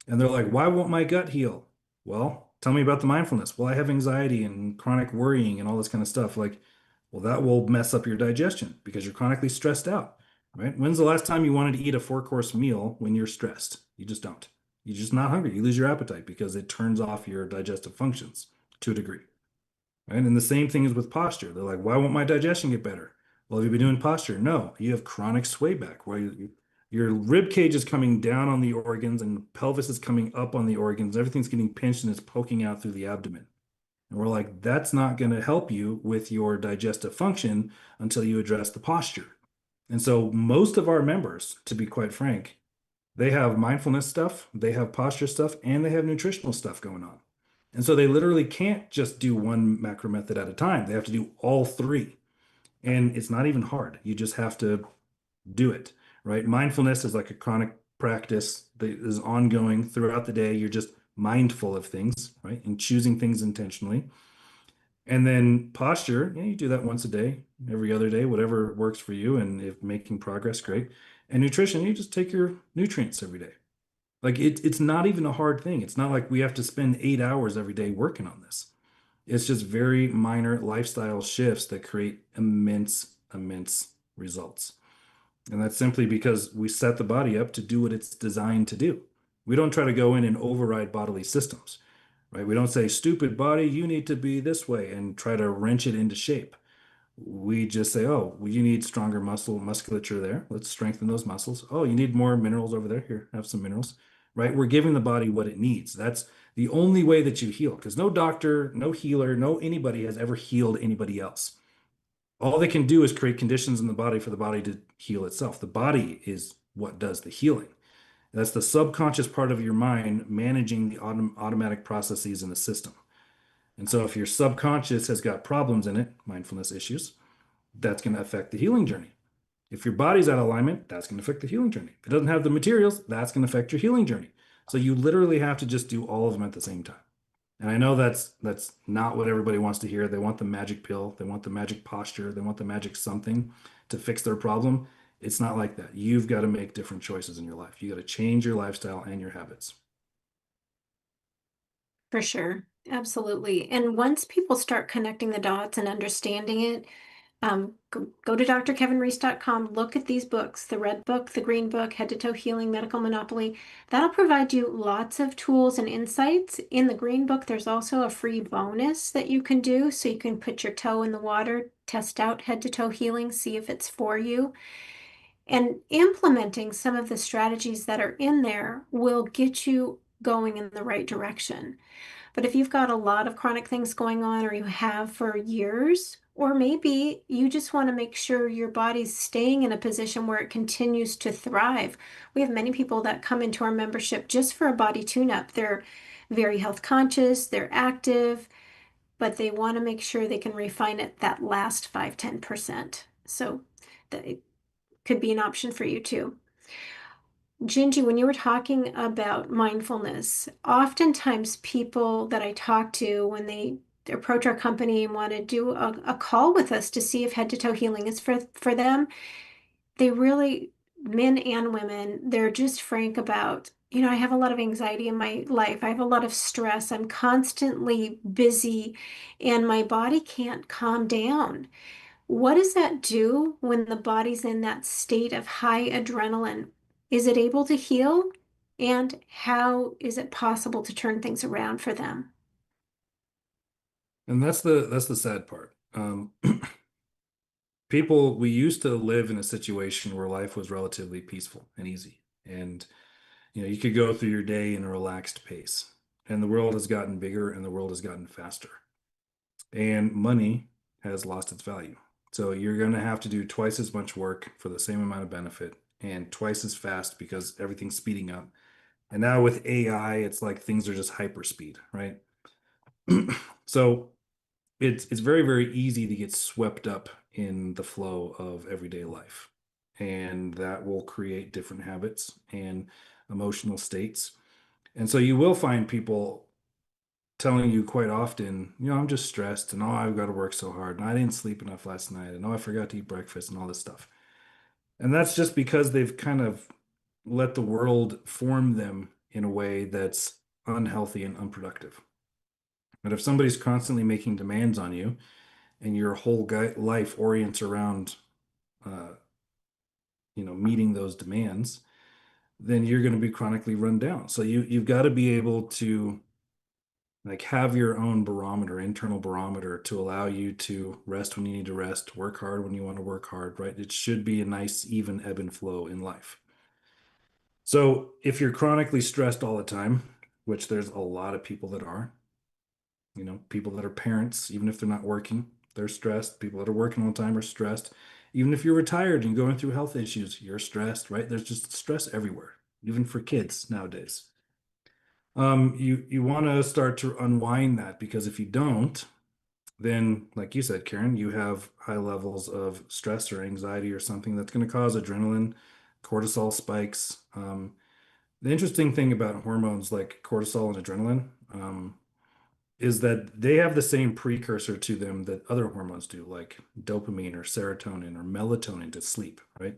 And they're like, why won't my gut heal? Well, tell me about the mindfulness. Well, I have anxiety and chronic worrying and all this kind of stuff. Like, well, that will mess up your digestion because you're chronically stressed out, right? When's the last time you wanted to eat a four-course meal when you're stressed? You just don't. You're just not hungry. You lose your appetite because it turns off your digestive functions to a degree. Right? And the same thing is with posture. They're like, why won't my digestion get better? Well, have you been doing posture? No, you have chronic sway back where your rib cage is coming down on the organs and pelvis is coming up on the organs. Everything's getting pinched and it's poking out through the abdomen. And we're like, that's not going to help you with your digestive function until you address the posture. And so most of our members, to be quite frank, they have mindfulness stuff, they have posture stuff, and they have nutritional stuff going on. And so they literally can't just do one macro method at a time. They have to do all three. And it's not even hard. You just have to do it, right? Mindfulness is like a chronic practice that is ongoing throughout the day. You're just mindful of things, right? And choosing things intentionally. And then posture, you do that once a day, every other day, whatever works for you. And if making progress, great. And nutrition, you just take your nutrients every day. Like it's not even a hard thing. It's not like we have to spend 8 hours every day working on this. It's just very minor lifestyle shifts that create immense, immense results. And that's simply because we set the body up to do what it's designed to do. We don't try to go in and override bodily systems, right? We don't say, stupid body, you need to be this way and try to wrench it into shape. We just say, oh, well, you need stronger musculature there. Let's strengthen those muscles. Oh, you need more minerals over there. Here, have some minerals, right? We're giving the body what it needs. That's The only way that you heal, because no doctor, no healer, no anybody has ever healed anybody else. All they can do is create conditions in the body for the body to heal itself. The body is what does the healing. That's the subconscious part of your mind managing the automatic processes in the system. And so if your subconscious has got problems in it, mindfulness issues, that's going to affect the healing journey. If your body's out of alignment, that's going to affect the healing journey. If it doesn't have the materials, that's going to affect your healing journey. So you literally have to just do all of them at the same time. And I know that's not what everybody wants to hear. They want the magic pill, they want the magic posture, they want the magic something to fix their problem. It's not like that. You've got to make different choices in your life. You got to change your lifestyle and your habits. For sure. Absolutely. And once people start connecting the dots and understanding it, go to drkevinreese.com, look at these books, the red book, the green book, Head to Toe Healing, Medical Monopoly. That'll provide you lots of tools and insights. In the green book, there's also a free bonus that you can do. So you can put your toe in the water, test out head to toe healing, see if it's for you. And implementing some of the strategies that are in there will get you going in the right direction. But if you've got a lot of chronic things going on, or you have for years, or maybe you just want to make sure your body's staying in a position where it continues to thrive. We have many people that come into our membership just for a body tune-up. They're very health conscious, they're active, but they want to make sure they can refine it that last 5–10%. So that could be an option for you too. Gingy, when you were talking about mindfulness, oftentimes people that I talk to, when they approach our company and want to do a call with us to see if head to toe healing is for them, they really, men and women, they're just frank about, I have a lot of anxiety in my life. I have a lot of stress. I'm constantly busy and my body can't calm down. What does that do when the body's in that state of high adrenaline? Is it able to heal? And how is it possible to turn things around for them? And that's the sad part. We used to live in a situation where life was relatively peaceful and easy. And you could go through your day in a relaxed pace. And the world has gotten bigger and the world has gotten faster. And money has lost its value. So you're going to have to do twice as much work for the same amount of benefit and twice as fast because everything's speeding up. And now with AI, it's like things are just hyper speed, right? So it's very, very easy to get swept up in the flow of everyday life. And that will create different habits and emotional states. And so you will find people telling you quite often, I'm just stressed and oh, I've got to work so hard and I didn't sleep enough last night and oh, I forgot to eat breakfast and all this stuff. And that's just because they've kind of let the world form them in a way that's unhealthy and unproductive. But if somebody's constantly making demands on you and your whole life orients around, uh, meeting those demands, then you're going to be chronically run down. So you've got to be able to like have your own barometer, internal barometer to allow you to rest when you need to rest, work hard when you want to work hard, right? It should be a nice, even ebb and flow in life. So if you're chronically stressed all the time, which there's a lot of people that are, people that are parents, even if they're not working, they're stressed. People that are working all the time are stressed. Even if you're retired and going through health issues, you're stressed, right? There's just stress everywhere, even for kids nowadays. You want to start to unwind that because if you don't, then like you said, Karen, you have high levels of stress or anxiety or something that's going to cause adrenaline, cortisol spikes. The interesting thing about hormones like cortisol and adrenaline, is that they have the same precursor to them that other hormones do, like dopamine or serotonin or melatonin to sleep, right?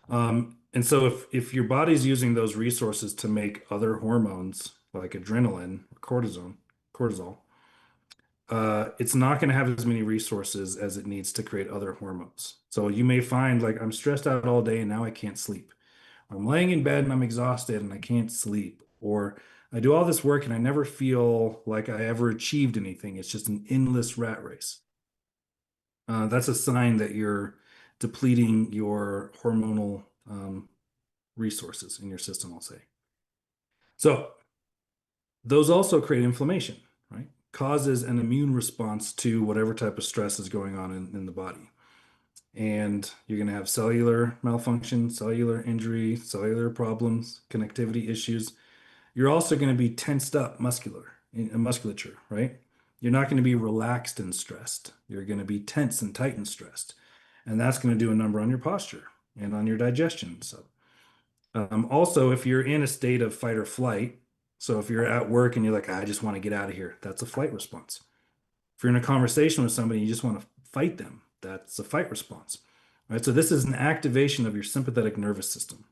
And so if your body's using those resources to make other hormones like adrenaline or cortisol, it's not going to have as many resources as it needs to create other hormones. So you may find like I'm stressed out all day and now I can't sleep. I'm laying in bed and I'm exhausted and I can't sleep. Or I do all this work and I never feel like I ever achieved anything. It's just an endless rat race. That's a sign that you're depleting your hormonal resources in your system, I'll say. So Those also create inflammation, right? Causes an immune response to whatever type of stress is going on in the body. And you're going to have cellular malfunction, cellular injury, cellular problems, connectivity issues. You're also going to be tensed up musculature, right? You're not going to be relaxed and stressed. You're going to be tense and tight and stressed. And that's going to do a number on your posture and on your digestion. So, also, if you're in a state of fight or flight, so if you're at work and you're like, I just want to get out of here, that's a flight response. If you're in a conversation with somebody, you just want to fight them, that's a fight response. Right? So this is an activation of your sympathetic nervous system.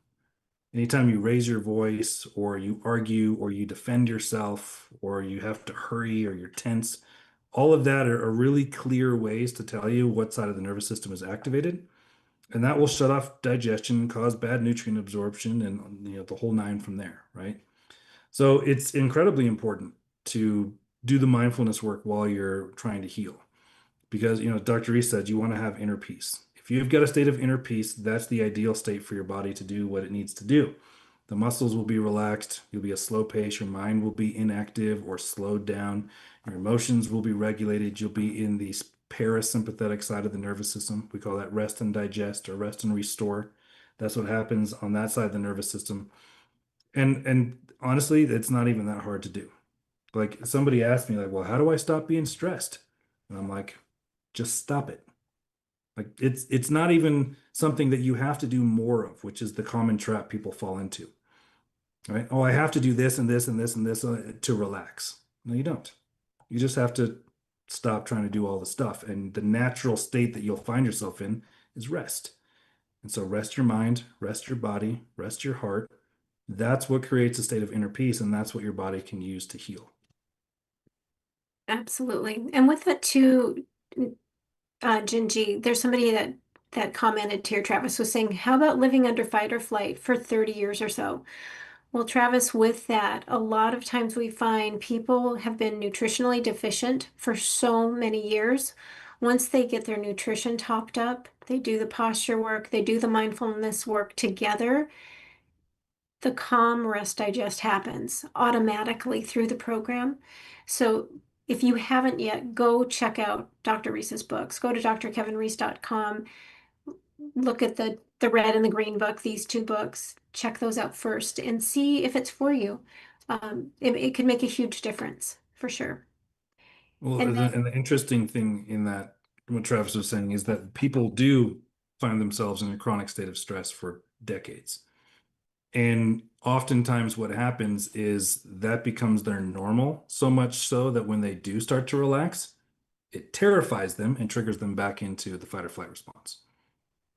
Anytime you raise your voice or you argue or you defend yourself or you have to hurry or you're tense, all of that are really clear ways to tell you what side of the nervous system is activated. And that will shut off digestion, cause bad nutrient absorption, and the whole nine from there, right? So it's incredibly important to do the mindfulness work while you're trying to heal. Because, Dr. Reese said you want to have inner peace. If you've got a state of inner peace, that's the ideal state for your body to do what it needs to do. The muscles will be relaxed. You'll be a slow pace. Your mind will be inactive or slowed down. Your emotions will be regulated. You'll be in the parasympathetic side of the nervous system. We call that rest and digest or rest and restore. That's what happens on that side of the nervous system. And honestly, it's not even that hard to do. Like somebody asked me, like, well, how do I stop being stressed? And I'm like, just stop it. Like it's not even something that you have to do more of, which is the common trap people fall into. Right? Oh, I have to do this and this and this and this to relax. No, you don't. You just have to stop trying to do all the stuff. And the natural state that you'll find yourself in is rest. And so rest your mind, rest your body, rest your heart. That's what creates a state of inner peace, and that's what your body can use to heal. Absolutely. And with that too, Gingy, there's somebody that commented here, Travis was saying, how about living under fight or flight for 30 years or so? Well, Travis, with that, a lot of times we find people have been nutritionally deficient for so many years. Once they get their nutrition topped up, they do the posture work, they do the mindfulness work together, the calm rest digest happens automatically through the program. So if you haven't yet, go check out Dr. Reese's books. Go to drkevinreese.com, look at the red and the green book, these two books, check those out first and see if it's for you. It can make a huge difference for sure. Well, And then, and the interesting thing in that, what Travis was saying, is that people do find themselves in a chronic state of stress for decades. And oftentimes, what happens is that becomes their normal, so much so that when they do start to relax, it terrifies them and triggers them back into the fight or flight response.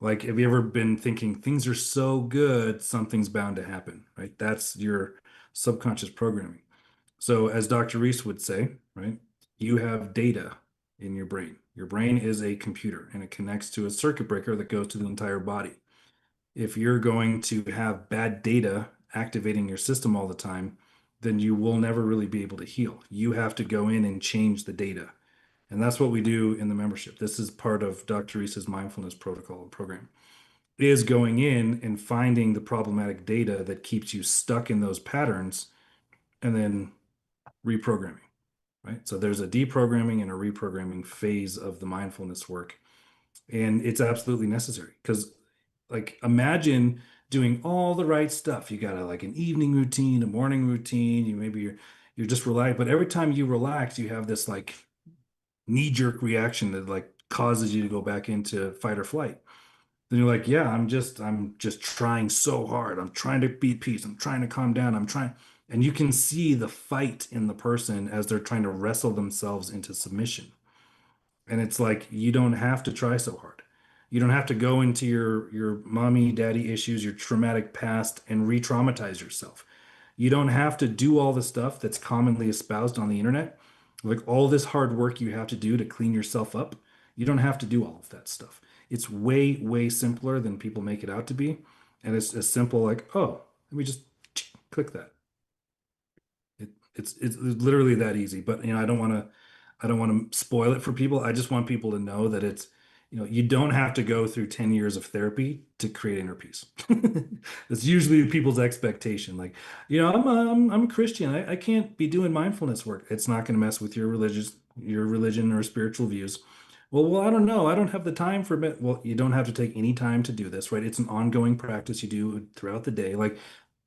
Like, have you ever been thinking things are so good, something's bound to happen, right? That's your subconscious programming. So, as Dr. Reese would say, right, you have data in your brain. Your brain is a computer and it connects to a circuit breaker that goes to the entire body. If you're going to have bad data activating your system all the time, then you will never really be able to heal. You have to go in and change the data. And that's what we do in the membership. This is part of Dr. Reese's mindfulness protocol program, is going in and finding the problematic data that keeps you stuck in those patterns and then reprogramming, right? So there's a deprogramming and a reprogramming phase of the mindfulness work. And it's absolutely necessary because, like, imagine doing all the right stuff. You got like an evening routine, a morning routine. You're just relaxed, but every time you relax, you have this like knee-jerk reaction that like causes you to go back into fight or flight. Then you're like, yeah, I'm just trying so hard. I'm trying to be at peace. I'm trying to calm down. I'm trying. And you can see the fight in the person as they're trying to wrestle themselves into submission. And it's like you don't have to try so hard. You don't have to go into your mommy, daddy issues, your traumatic past and re-traumatize yourself. You don't have to do all the stuff that's commonly espoused on the internet. Like all this hard work you have to do to clean yourself up. You don't have to do all of that stuff. It's way, way simpler than people make it out to be. And it's as simple like, oh, let me just click that. It's literally that easy. But I don't want to spoil it for people. I just want people to know that You don't have to go through 10 years of therapy to create inner peace. That's usually people's expectation. Like, I'm a Christian. I can't be doing mindfulness work. It's not going to mess with your religion or spiritual views. Well, I don't know. I don't have the time for it. Well, you don't have to take any time to do this, right? It's an ongoing practice you do throughout the day. Like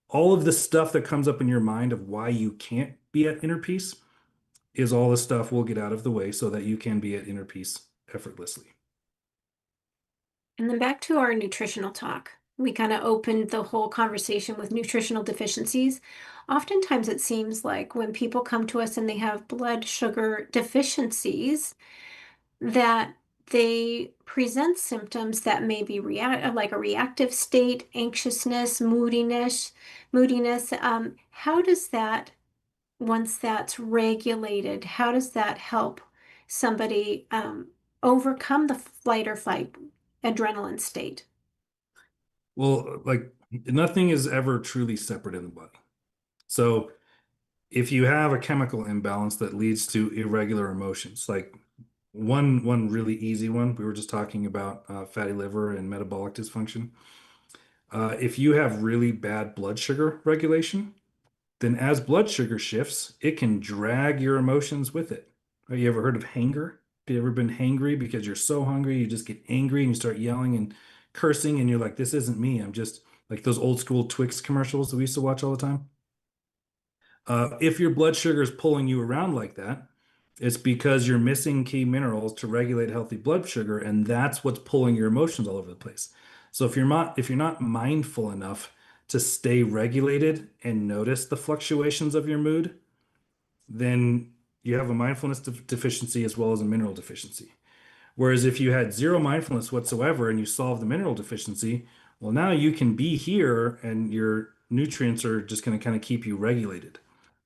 all of the stuff that comes up in your mind of why you can't be at inner peace is all the stuff we'll get out of the way so that you can be at inner peace effortlessly. And then back to our nutritional talk. We kind of opened the whole conversation with nutritional deficiencies. Oftentimes, it seems like when people come to us and they have blood sugar deficiencies, that they present symptoms that may be like a reactive state, anxiousness, moodiness. How does that, once that's regulated, how does that help somebody overcome the flight or fight adrenaline state? Well, like nothing is ever truly separate in the body. So if you have a chemical imbalance that leads to irregular emotions, like one really easy one, we were just talking about fatty liver and metabolic dysfunction. If you have really bad blood sugar regulation, then as blood sugar shifts, it can drag your emotions with it. Have you ever heard of hanger? Have you ever been hangry because you're so hungry, you just get angry and you start yelling and cursing, and you're like, this isn't me. I'm just like those old school Twix commercials that we used to watch all the time. If your blood sugar is pulling you around like that, it's because you're missing key minerals to regulate healthy blood sugar, and that's what's pulling your emotions all over the place. So if you're not mindful enough to stay regulated and notice the fluctuations of your mood, then you have a mindfulness deficiency as well as a mineral deficiency. Whereas if you had zero mindfulness whatsoever and you solve the mineral deficiency, well, now you can be here and your nutrients are just going to kind of keep you regulated.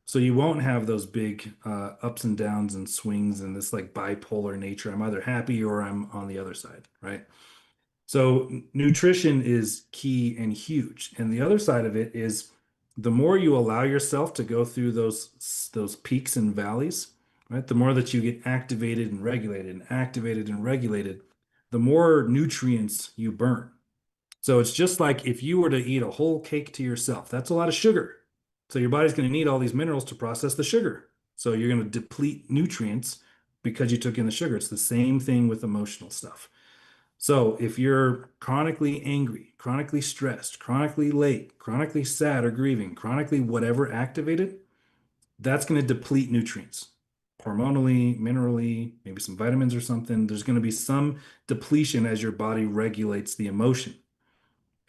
So you won't have those big ups and downs and swings and this like bipolar nature. I'm either happy or I'm on the other side, right? So nutrition is key and huge. And the other side of it is the more you allow yourself to go through those peaks and valleys, right? The more that you get activated and regulated, the more nutrients you burn. So it's just like if you were to eat a whole cake to yourself, that's a lot of sugar. So your body's going to need all these minerals to process the sugar. So you're going to deplete nutrients because you took in the sugar. It's the same thing with emotional stuff. So if you're chronically angry, chronically stressed, chronically late, chronically sad or grieving, chronically whatever activated, that's going to deplete nutrients. Hormonally, minerally, maybe some vitamins or something. There's going to be some depletion as your body regulates the emotion.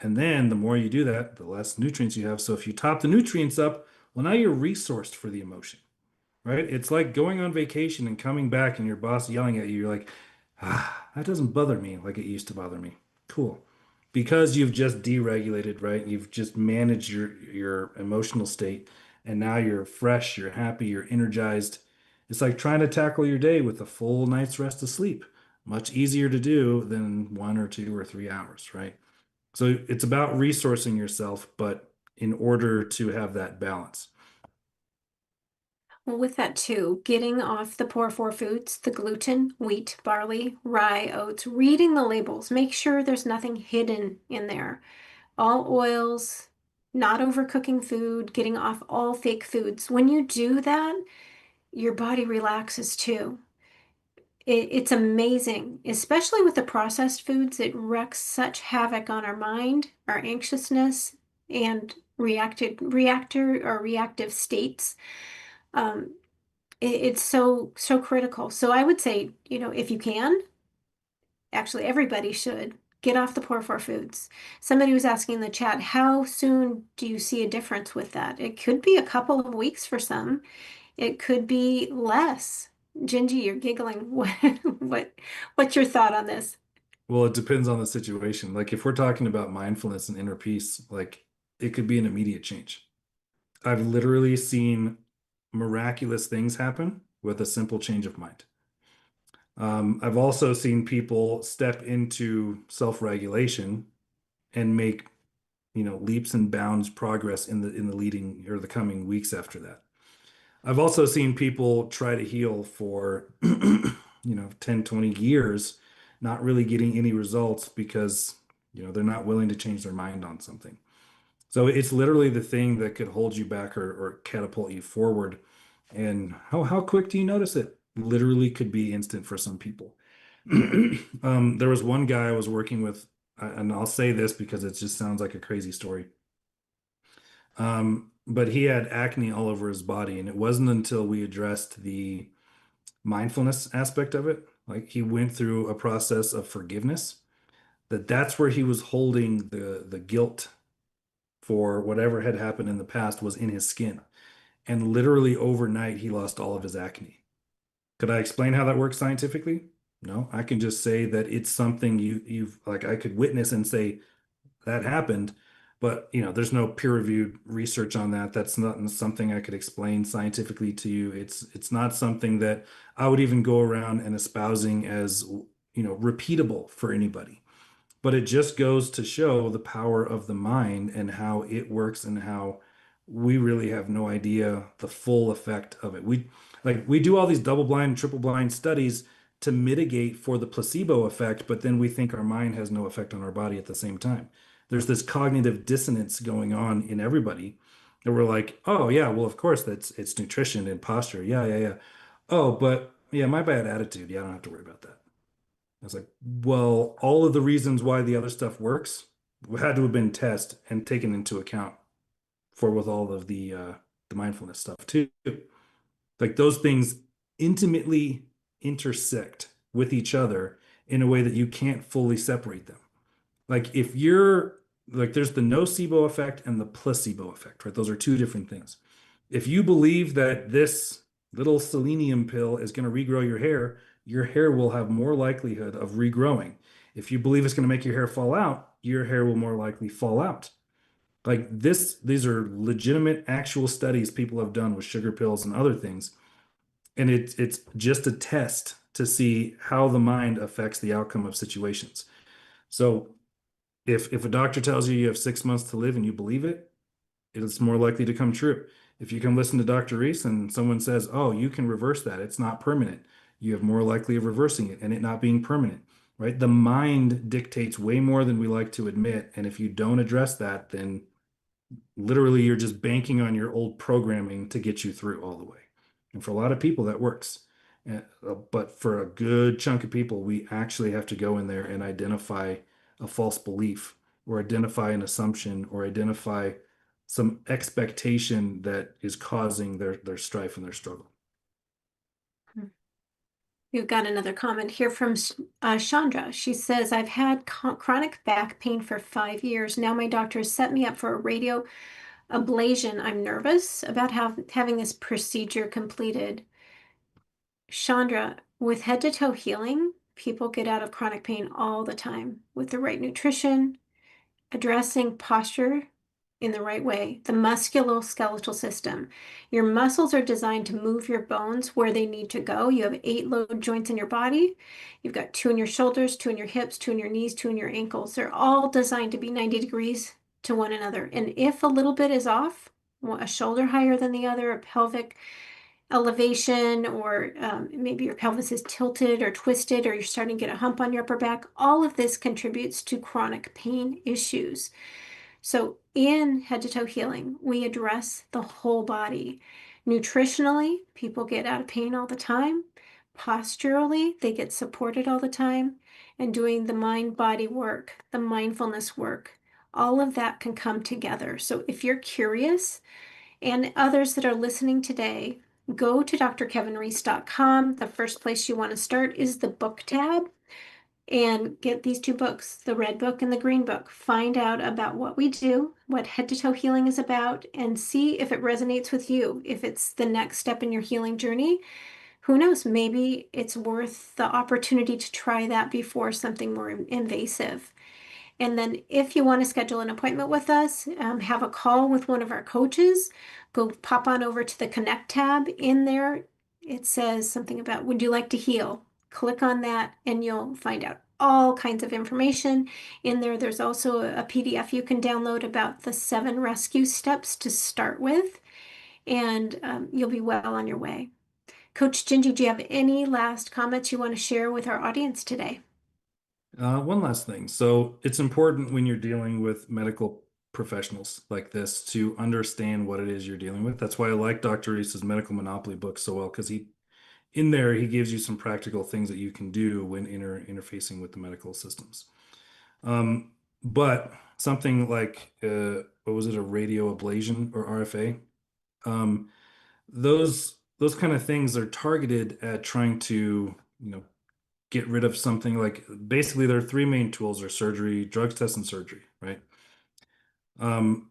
And then the more you do that, the less nutrients you have. So if you top the nutrients up, well, now you're resourced for the emotion, right? It's like going on vacation and coming back and your boss yelling at you. You're like, that doesn't bother me like it used to bother me. Cool. Because you've just deregulated, right? You've just managed your emotional state and now you're fresh, you're happy, you're energized. It's like trying to tackle your day with a full night's rest of sleep. Much easier to do than 1 or 2 or 3 hours, right? So it's about resourcing yourself, but in order to have that balance. Well, with that too, getting off the poor four foods, the gluten, wheat, barley, rye, oats, reading the labels, make sure there's nothing hidden in there. All oils, not overcooking food, getting off all fake foods. When you do that, your body relaxes too. It's amazing, especially with the processed foods. It wreaks such havoc on our mind, our anxiousness, and reactive states. Um, it's so critical. So I would say, if you can, actually everybody should get off the poor four foods. Somebody was asking in the chat, how soon do you see a difference with that? It could be a couple of weeks for some. It could be less. Gingy, you're giggling. What's your thought on this? Well, it depends on the situation. Like if we're talking about mindfulness and inner peace, like it could be an immediate change. I've literally seen miraculous things happen with a simple change of mind. I've also seen people step into self-regulation and make, leaps and bounds progress in the leading or the coming weeks after that. I've also seen people try to heal for, 10, 20 years not really getting any results because, they're not willing to change their mind on something. So it's literally the thing that could hold you back or catapult you forward. And how quick do you notice it? Literally could be instant for some people. There was one guy I was working with, and I'll say this because it just sounds like a crazy story. But he had acne all over his body, and it wasn't until we addressed the mindfulness aspect of it, like he went through a process of forgiveness, that's where he was holding the guilt for whatever had happened in the past was in his skin. And literally overnight, he lost all of his acne. Could I explain how that works scientifically? No, I can just say that it's something you've like I could witness and say that happened, but there's no peer-reviewed research on that. That's not something I could explain scientifically to you. It's not something that I would even go around and espousing as, repeatable for anybody. But it just goes to show the power of the mind and how it works and how we really have no idea the full effect of it. We do all these double blind, triple blind studies to mitigate for the placebo effect, but then we think our mind has no effect on our body at the same time. There's this cognitive dissonance going on in everybody. And we're like, oh yeah, well, of course it's nutrition and posture. Yeah, yeah, yeah. Oh, but yeah, my bad attitude. Yeah, I don't have to worry about that. I was like, well, all of the reasons why the other stuff works had to have been tested and taken into account for with all of the mindfulness stuff too. Like those things intimately intersect with each other in a way that you can't fully separate them. Like if you're like there's the nocebo effect and the placebo effect, right? Those are two different things. If you believe that this little selenium pill is going to regrow your hair will have more likelihood of regrowing. If you believe it's going to make your hair fall out, your hair will more likely fall out. Like these are legitimate actual studies people have done with sugar pills and other things. And it's just a test to see how the mind affects the outcome of situations. So if a doctor tells you you have 6 months to live and you believe it, it's more likely to come true. If you can listen to Dr. Reese and someone says, "Oh, you can reverse that. It's not permanent." You have more likely of reversing it and it not being permanent, right? The mind dictates way more than we like to admit. And if you don't address that, then literally you're just banking on your old programming to get you through all the way. And for a lot of people, that works. But for a good chunk of people, we actually have to go in there and identify a false belief or identify an assumption or identify some expectation that is causing their strife and their struggle. We've got another comment here from Chandra. She says, I've had chronic back pain for 5 years. Now my doctor has set me up for a radio ablation. I'm nervous about having this procedure completed. Chandra, with head to toe healing, people get out of chronic pain all the time with the right nutrition, addressing posture in the right way, the musculoskeletal system. Your muscles are designed to move your bones where they need to go. You have 8 load joints in your body. You've got 2 in your shoulders, 2 in your hips, 2 in your knees, 2 in your ankles. They're all designed to be 90 degrees to one another. And if a little bit is off, a shoulder higher than the other, a pelvic elevation, or maybe your pelvis is tilted or twisted, or you're starting to get a hump on your upper back, all of this contributes to chronic pain issues. So in head to toe healing, we address the whole body. Nutritionally, people get out of pain all the time. Posturally, they get supported all the time. And doing the mind body work, the mindfulness work, all of that can come together. So if you're curious, and others that are listening today, go to drkevinreese.com. The first place you want to start is the book tab and get these 2 books, the red book and the green book. Find out about what we do, what head to toe healing is about, and see if it resonates with you. If it's the next step in your healing journey, who knows, maybe it's worth the opportunity to try that before something more invasive. And then if you want to schedule an appointment with us, have a call with one of our coaches, go pop on over to the Connect tab. In there, it says something about, would you like to heal? Click on that and you'll find out all kinds of information. In there, there's also a PDF you can download about the 7 rescue steps to start with, and you'll be well on your way. Coach Gingy, do you have any last comments you want to share with our audience today? One last thing. So it's important when you're dealing with medical professionals like this to understand what it is you're dealing with. That's why I like Dr. Reese's Medical Monopoly book so well, because in there he gives you some practical things that you can do when interfacing with the medical systems. Um, but something like what was it, a radio ablation or RFA? Um, those kind of things are targeted at trying to, get rid of something like basically there are three main tools are surgery, drugs, tests, and surgery, right? Um,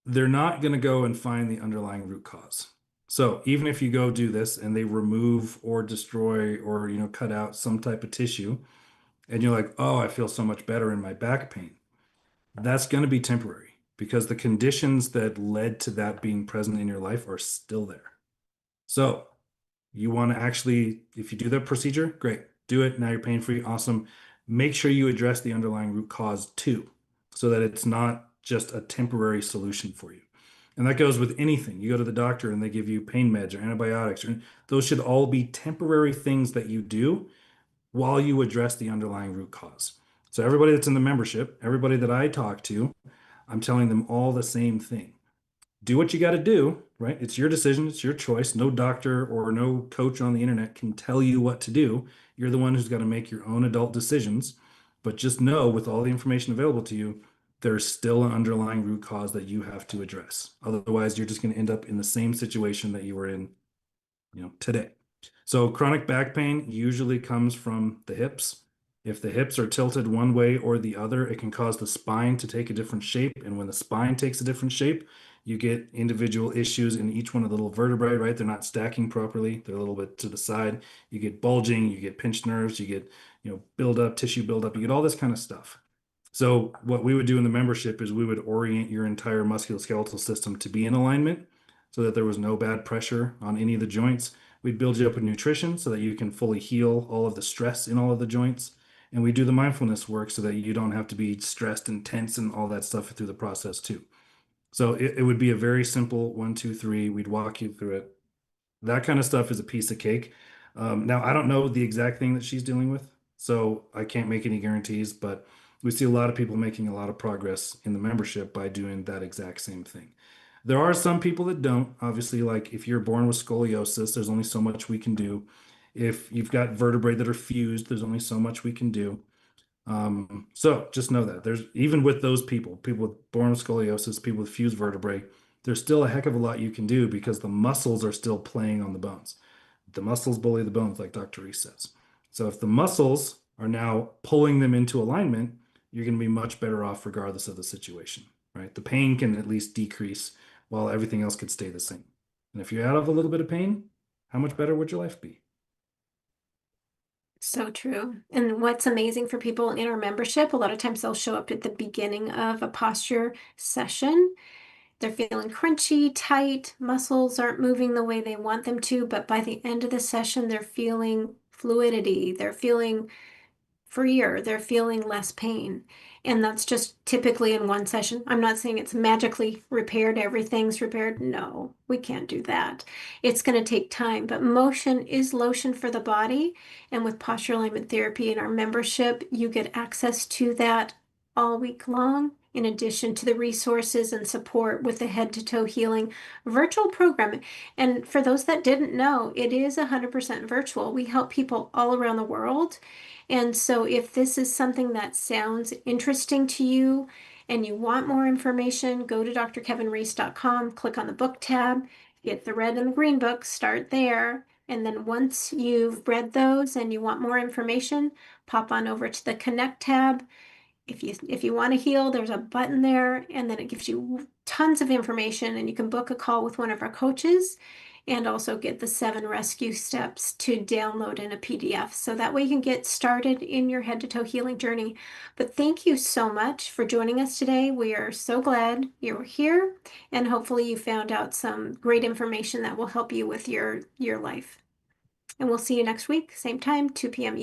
they're not going to go and find the underlying root cause. So even if you go do this and they remove or destroy or cut out some type of tissue and you're like, "Oh, I feel so much better in my back pain." That's going to be temporary because the conditions that led to that being present in your life are still there. So you want to actually, if you do that procedure, great. Do it. Now you're pain free. Awesome. Make sure you address the underlying root cause too, so that it's not just a temporary solution for you. And that goes with anything. You go to the doctor and they give you pain meds or antibiotics, or those should all be temporary things that you do while you address the underlying root cause. So everybody that's in the membership, everybody that I talk to, I'm telling them all the same thing. Do what you got to do, right? It's your decision, it's your choice. No doctor or no coach on the internet can tell you what to do. You're the one who's got to make your own adult decisions. But just know with all the information available to you, there's still an underlying root cause that you have to address. Otherwise, you're just going to end up in the same situation that you were in, today. So chronic back pain usually comes from the hips. If the hips are tilted one way or the other, it can cause the spine to take a different shape. And when the spine takes a different shape, you get individual issues in each one of the little vertebrae, right? They're not stacking properly. They're a little bit to the side. You get bulging, you get pinched nerves, you get, build up, tissue build up, you get all this kind of stuff. So what we would do in the membership is we would orient your entire musculoskeletal system to be in alignment so that there was no bad pressure on any of the joints. We'd build you up with nutrition so that you can fully heal all of the stress in all of the joints. And we do the mindfulness work so that you don't have to be stressed and tense and all that stuff through the process too. So it would be a very simple 1, 2, 3. We'd walk you through it. That kind of stuff is a piece of cake. Now, I don't know the exact thing that she's dealing with, so I can't make any guarantees, but we see a lot of people making a lot of progress in the membership by doing that exact same thing. There are some people that don't. Obviously, like if you're born with scoliosis, there's only so much we can do. If you've got vertebrae that are fused, there's only so much we can do. So just know that there's even with those people with born with scoliosis, people with fused vertebrae, there's still a heck of a lot you can do because the muscles are still playing on the bones. The muscles bully the bones, like Dr. Reese says. So if the muscles are now pulling them into alignment, you're going to be much better off regardless of the situation, right? The pain can at least decrease while everything else could stay the same. And if you're out of a little bit of pain, how much better would your life be? So true. And what's amazing for people in our membership, a lot of times they'll show up at the beginning of a posture session. They're feeling crunchy, tight, muscles aren't moving the way they want them to, but by the end of the session, they're feeling fluidity. They're feeling freer, they're feeling less pain. And that's just typically in one session. I'm not saying it's magically repaired, everything's repaired. No, we can't do that. It's going to take time, but motion is lotion for the body. And with posture alignment therapy in our membership, you get access to that all week long. In addition to the resources and support with the head to toe healing virtual program. And for those that didn't know, it is 100% virtual. We help people all around the world. And so if this is something that sounds interesting to you and you want more information, go to drkevinreese.com, click on the book tab, get the red and the green book, start there. And then once you've read those and you want more information, pop on over to the Connect tab. If you want to heal, there's a button there, and then it gives you tons of information, and you can book a call with one of our coaches and also get the 7 rescue steps to download in a PDF. So that way you can get started in your head to toe healing journey. But thank you so much for joining us today. We are so glad you're here, and hopefully you found out some great information that will help you with your life. And we'll see you next week, same time, 2 p.m.